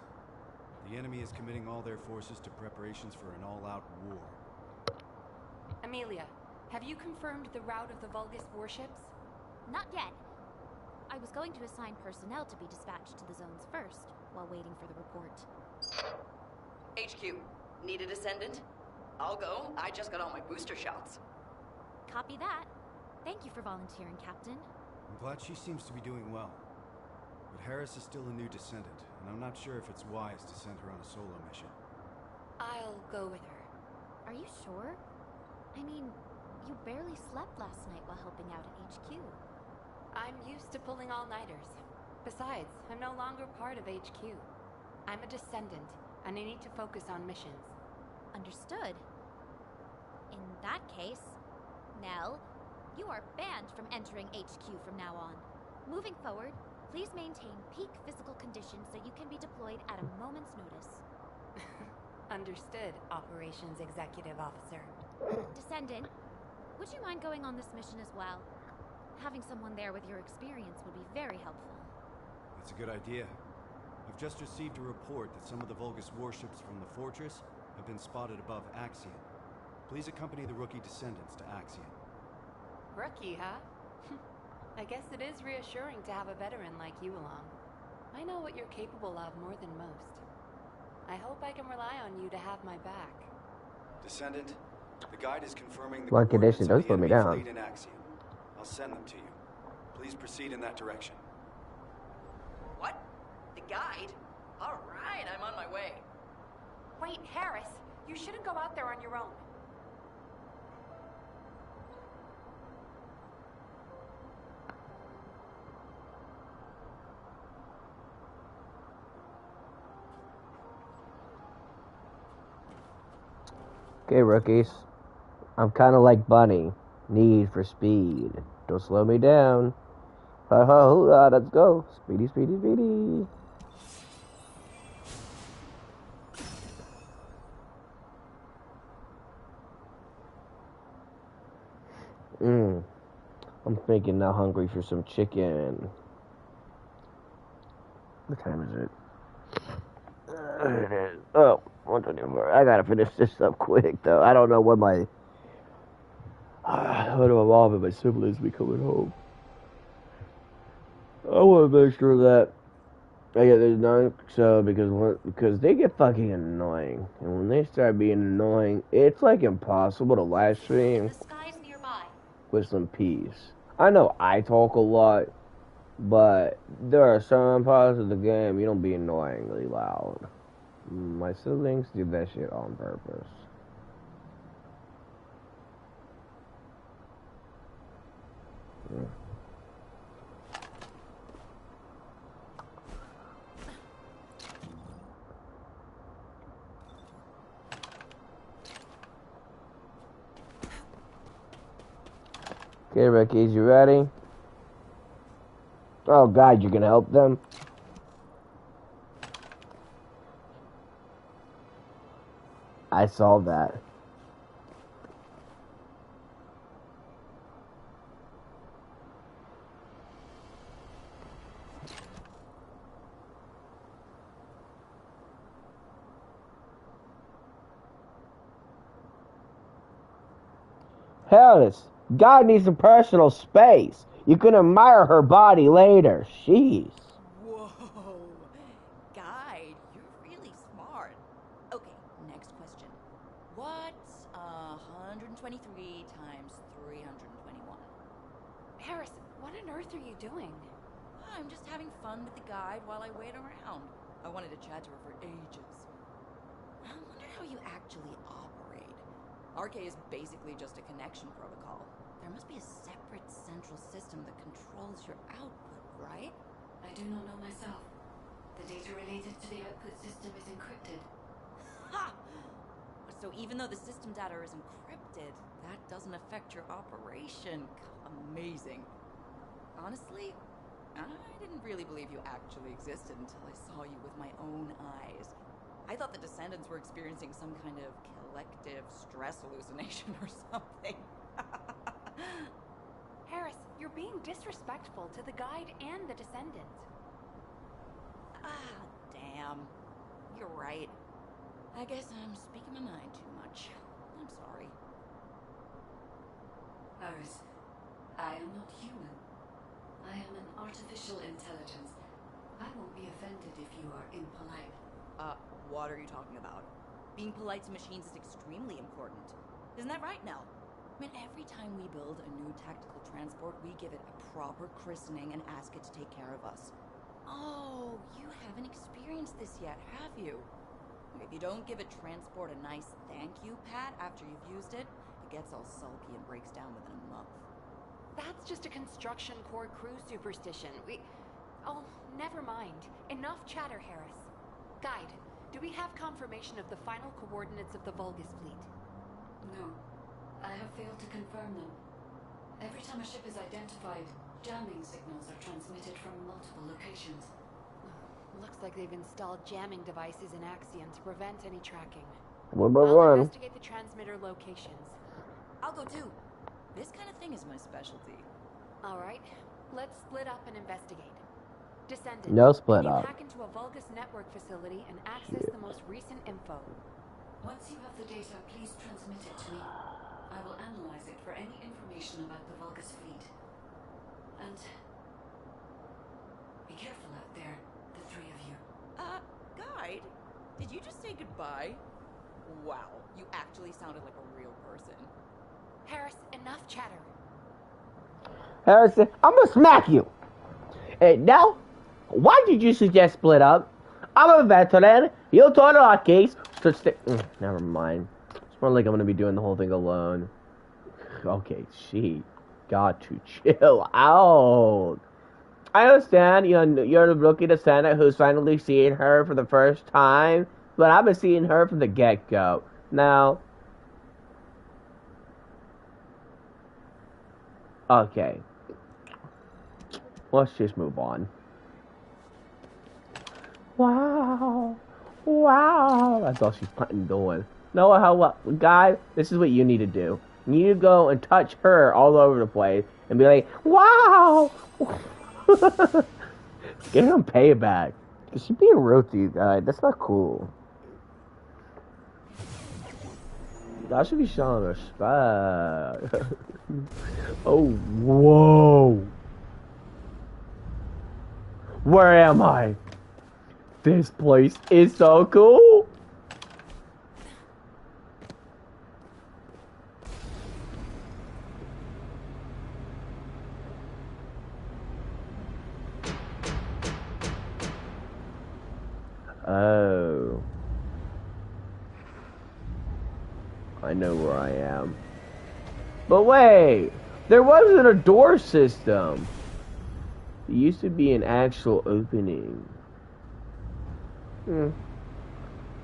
the enemy is committing all their forces to preparations for an all-out war. Amelia, have you confirmed the route of the Vulgus warships? Not yet. I was going to assign personnel to be dispatched to the zones first, while waiting for the report. HQ, need a descendant? I'll go. I just got all my booster shots. Copy that. Thank you for volunteering, Captain. I'm glad she seems to be doing well. But Harris is still a new descendant, and I'm not sure if it's wise to send her on a solo mission. I'll go with her. Are you sure? I mean, you barely slept last night while helping out at HQ. I'm used to pulling all-nighters. Besides, I'm no longer part of HQ. I'm a descendant, and I need to focus on missions. Understood. In that case, Nell, you are banned from entering HQ from now on. Moving forward, please maintain peak physical condition so you can be deployed at a moment's notice. Understood, Operations Executive Officer. Descendant, would you mind going on this mission as well? Having someone there with your experience would be very helpful. That's a good idea. I've just received a report that some of the Vulgus warships from the Fortress have been spotted above Axion. Please accompany the rookie descendants to Axion. Rookie, huh? I guess it is reassuring to have a veteran like you along. I know what you're capable of more than most. I hope I can rely on you to have my back. Descendant, the guide is confirming the One condition, coordinates don't of the put me enemy down. fleet in Axion. I'll send them to you. Please proceed in that direction. What? The guide? All right, I'm on my way. Wait, Harris! You shouldn't go out there on your own. Okay, rookies. I'm kind of like Bunny. Need for speed. Don't slow me down. Ha ha ha, let's go. Speedy, speedy, speedy. I'm thinking now hungry for some chicken. What time is it? It is. Oh, 1:24. I gotta finish this up quick, though. I don't know when my... I don't know mom and my siblings will be coming home. I want to make sure that I get this done, so because they get fucking annoying, and when they start being annoying, it's like impossible to live stream The skies nearby. with some peace. I know I talk a lot, but there are some parts of the game you don't be annoyingly loud. My siblings do that shit on purpose. Yeah. Okay, rookies, you ready? Oh God, you're gonna help them? I saw that. Harris, God needs some personal space. You can admire her body later. Jeez. Whoa. Guide, you're really smart. Okay, next question. What's 123 times 321? Harris, what on earth are you doing? I'm just having fun with the guide while I wait around. I wanted to chat to her for ages. I wonder how you actually operate. RK is basically just a connection protocol. There must be a separate central system that controls your output, right? I do not know myself. The data related to the output system is encrypted. Ha! So even though the system data is encrypted, that doesn't affect your operation. Amazing. Honestly, I didn't really believe you actually existed until I saw you with my own eyes. I thought the Descendants were experiencing some kind of collective stress hallucination or something. Harris, you're being disrespectful to the guide and the Descendant. Ah, damn. You're right. I guess I'm speaking my mind too much. I'm sorry. Harris, I am not human. I am an artificial intelligence. I won't be offended if you are impolite. What are you talking about? Being polite to machines is extremely important. Isn't that right, Nell? I mean, every time we build a new tactical transport, we give it a proper christening and ask it to take care of us. Oh, you haven't experienced this yet, have you? If you don't give a transport a nice thank you pat after you've used it, it gets all sulky and breaks down within a month. That's just a construction corps crew superstition. Oh, never mind. Enough chatter, Harris. Guide, do we have confirmation of the final coordinates of the Vulgus fleet? No. I have failed to confirm them. Every time a ship is identified, jamming signals are transmitted from multiple locations. Looks like they've installed jamming devices in Axion to prevent any tracking. One by I'll one. investigate the transmitter locations. I'll go too. This kind of thing is my specialty. All right, let's split up and investigate. Descendant, No split can you up. hack into a Vulgus network facility and access the most recent info? Once you have the data, please transmit it to me. I will analyze it for any information about the Vulgus fleet. And be careful out there, the three of you. Guide, did you just say goodbye? Wow, you actually sounded like a real person. Harris, enough chatter. Harrison, I'm gonna smack you. Hey, now, why did you suggest split up? I'm a veteran. You'll talk to our case. So never mind. It's more like I'm gonna be doing the whole thing alone. Okay, she got to chill out. I understand, you're the rookie descendant who's finally seeing her for the first time, but I've been seeing her from the get-go. Now, okay. Let's just move on. Wow. Wow. That's all she's fucking doing. Know what? Guy, this is what you need to do. You need to go and touch her all over the place and be like, wow. Get some payback. Cause she's being rude to you guys. That's not cool. I should be showing respect. Oh, whoa. Where am I? This place is so cool. Oh. I know where I am. But wait, there wasn't a door system. There used to be an actual opening.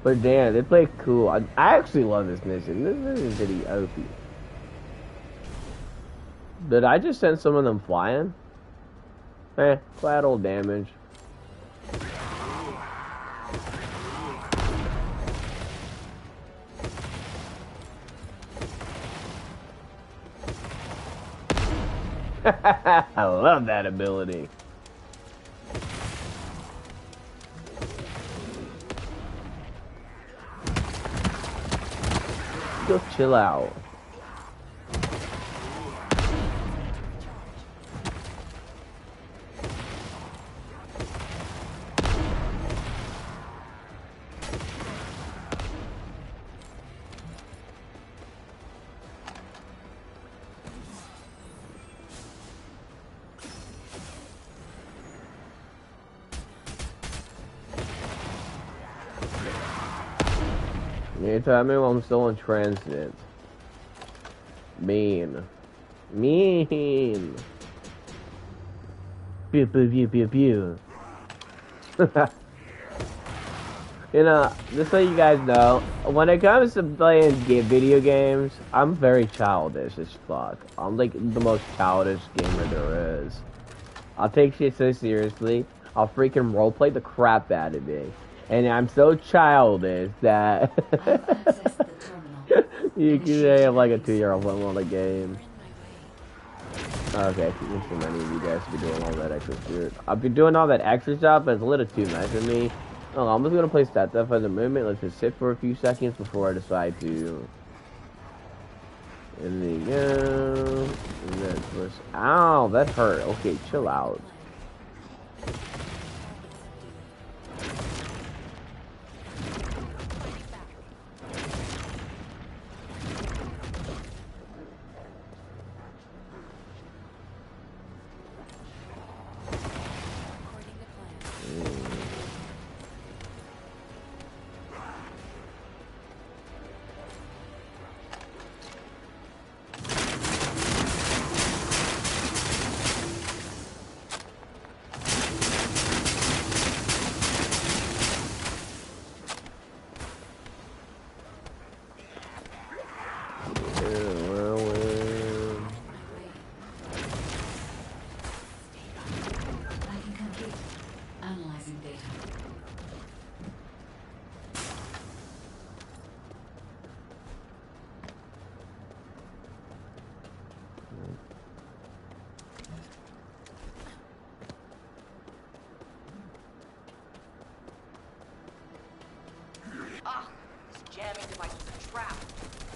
But damn, they play cool. I actually love this mission. This mission is pretty OP. Did I just send some of them flying? Collateral damage. I love that ability. Just chill out. You tell me I'm still in transit. Mean. Mean. Pew, pew, pew, pew, pew. You know, just so you guys know, when it comes to playing video games, I'm very childish as fuck. I'm like the most childish gamer there is. I'll take shit so seriously. I'll freaking roleplay the crap out of me. And I'm so childish that you can say I'm like a 2-year-old on a game. Okay, too many of you guys to be doing all that extra shit. I've been doing all that extra stuff, but it's a little too much for me. Oh, I'm just gonna play stat stuff at the moment. Let's just sit for a few seconds before I decide to. And there you go. And then twist. Ow, that hurt. Okay, chill out. Jamming device is a trap.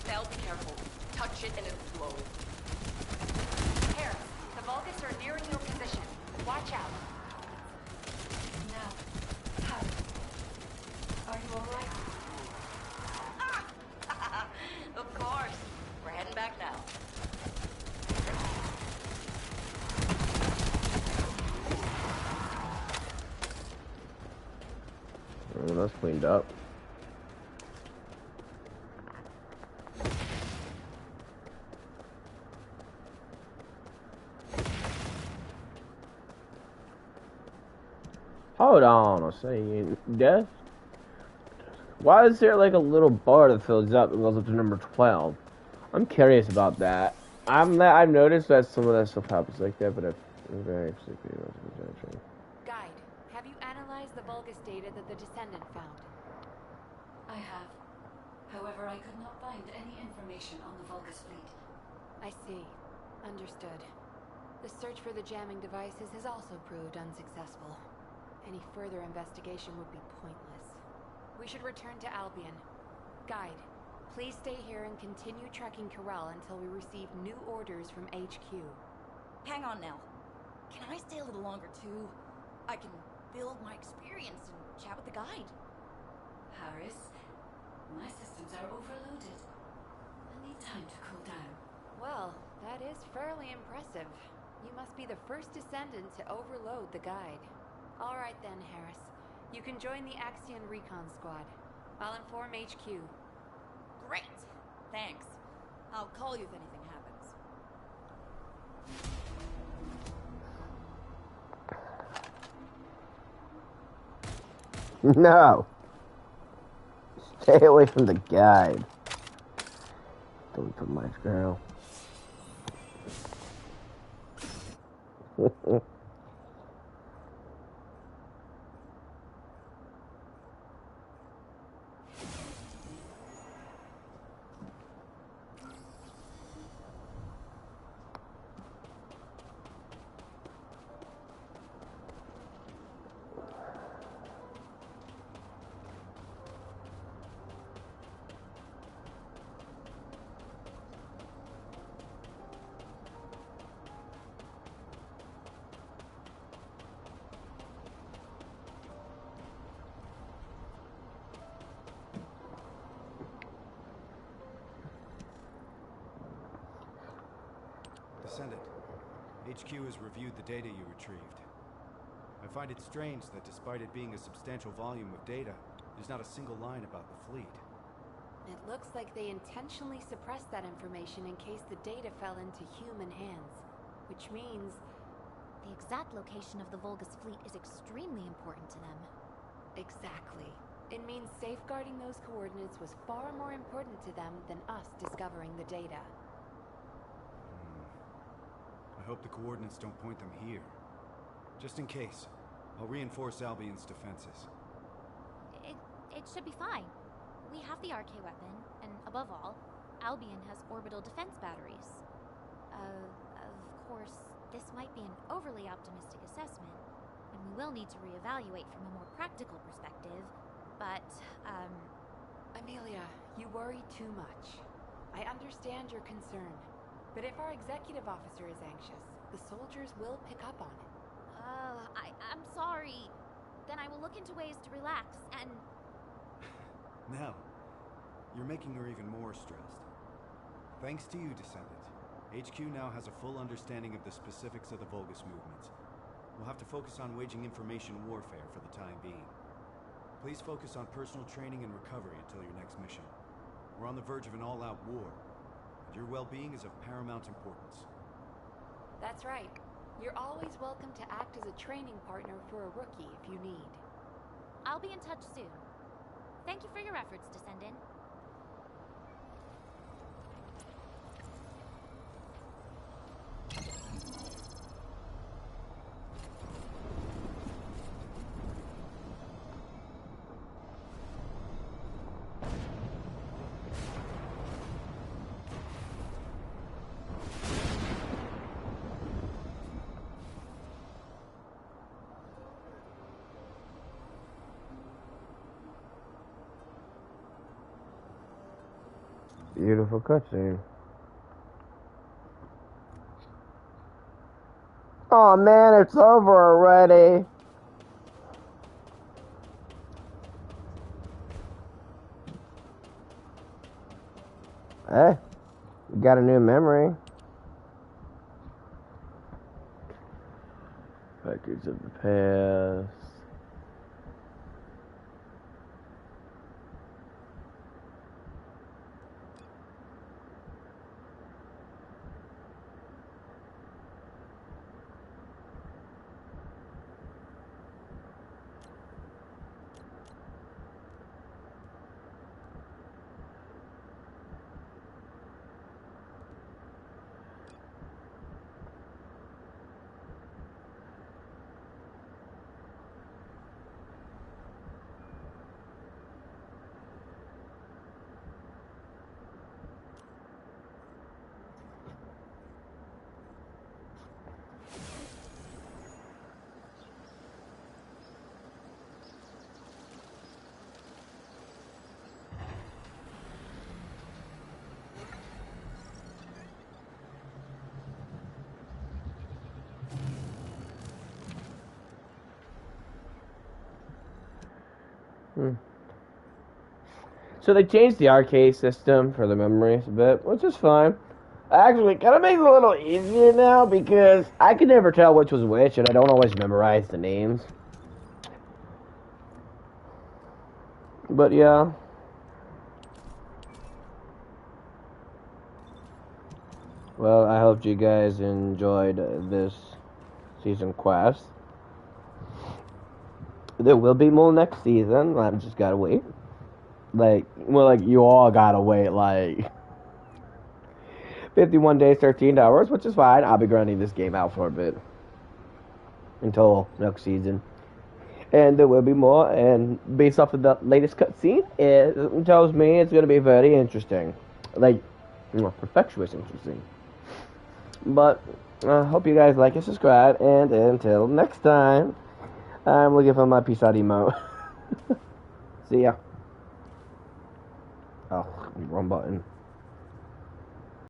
They'll be careful. Touch it and it'll blow. Harris, the Vulgus are nearing your position. Watch out. Now, Harris, are you alright? Ah! Of course. We're heading back now. Oh, that's cleaned up. Hold on a second. Death? Why is there like a little bar that fills up and goes up to number 12? I'm curious about that. I've noticed that some of that stuff happens like that, but I'm very sleepy about it. Guide, have you analyzed the Vulgus data that the Descendant found? I have. However, I could not find any information on the Vulgus fleet. I see. Understood. The search for the jamming devices has also proved unsuccessful. Any further investigation would be pointless. We should return to Albion. Guide, please stay here and continue tracking Corral until we receive new orders from HQ. Hang on now. Can I stay a little longer too? I can build my experience and chat with the guide. Harris, my systems are overloaded. I need time to cool down. Well, that is fairly impressive. You must be the first Descendant to overload the guide. All right then, Harris. You can join the Axion Recon Squad. I'll inform HQ. Great! Thanks. I'll call you if anything happens. No! Stay away from the guide. Don't put my girl. Descendant, HQ has reviewed the data you retrieved. I find it strange that despite it being a substantial volume of data, there's not a single line about the fleet. It looks like they intentionally suppressed that information in case the data fell into human hands. Which means... The exact location of the Vulgus fleet is extremely important to them. Exactly. It means safeguarding those coordinates was far more important to them than us discovering the data. I hope the coordinates don't point them here. Just in case, I'll reinforce Albion's defenses. It should be fine. We have the RK weapon, and above all, Albion has orbital defense batteries. Of course, this might be an overly optimistic assessment, and we will need to reevaluate from a more practical perspective, but, Amelia, you worry too much. I understand your concern, but if our executive officer is anxious, the soldiers will pick up on it. I'm sorry. Then I will look into ways to relax, and... Now, you're making her even more stressed. Thanks to you, Descendant, HQ now has a full understanding of the specifics of the Vulgus movements. We'll have to focus on waging information warfare for the time being. Please focus on personal training and recovery until your next mission. We're on the verge of an all-out war, and your well-being is of paramount importance. That's right. You're always welcome to act as a training partner for a rookie if you need. I'll be in touch soon. Thank you for your efforts, Descendant. Beautiful cutscene. Oh man, it's over already. Hey, we got a new memory. Records of the past. So they changed the arcade system for the memories a bit, which is fine. Actually, kind of makes it a little easier now because I can never tell which was which, and I don't always memorize the names. But yeah. Well, I hope you guys enjoyed this season quest. There will be more next season. I've just gotta wait. Like you all gotta wait, 51 days, 13 hours, which is fine. I'll be grinding this game out for a bit. until next season. And there will be more, and based off of the latest cutscene, it tells me it's going to be very interesting. Like, perfectuous interesting. But I hope you guys like and subscribe, and until next time, I'm looking for my peace out emote. See ya. Oh, wrong button.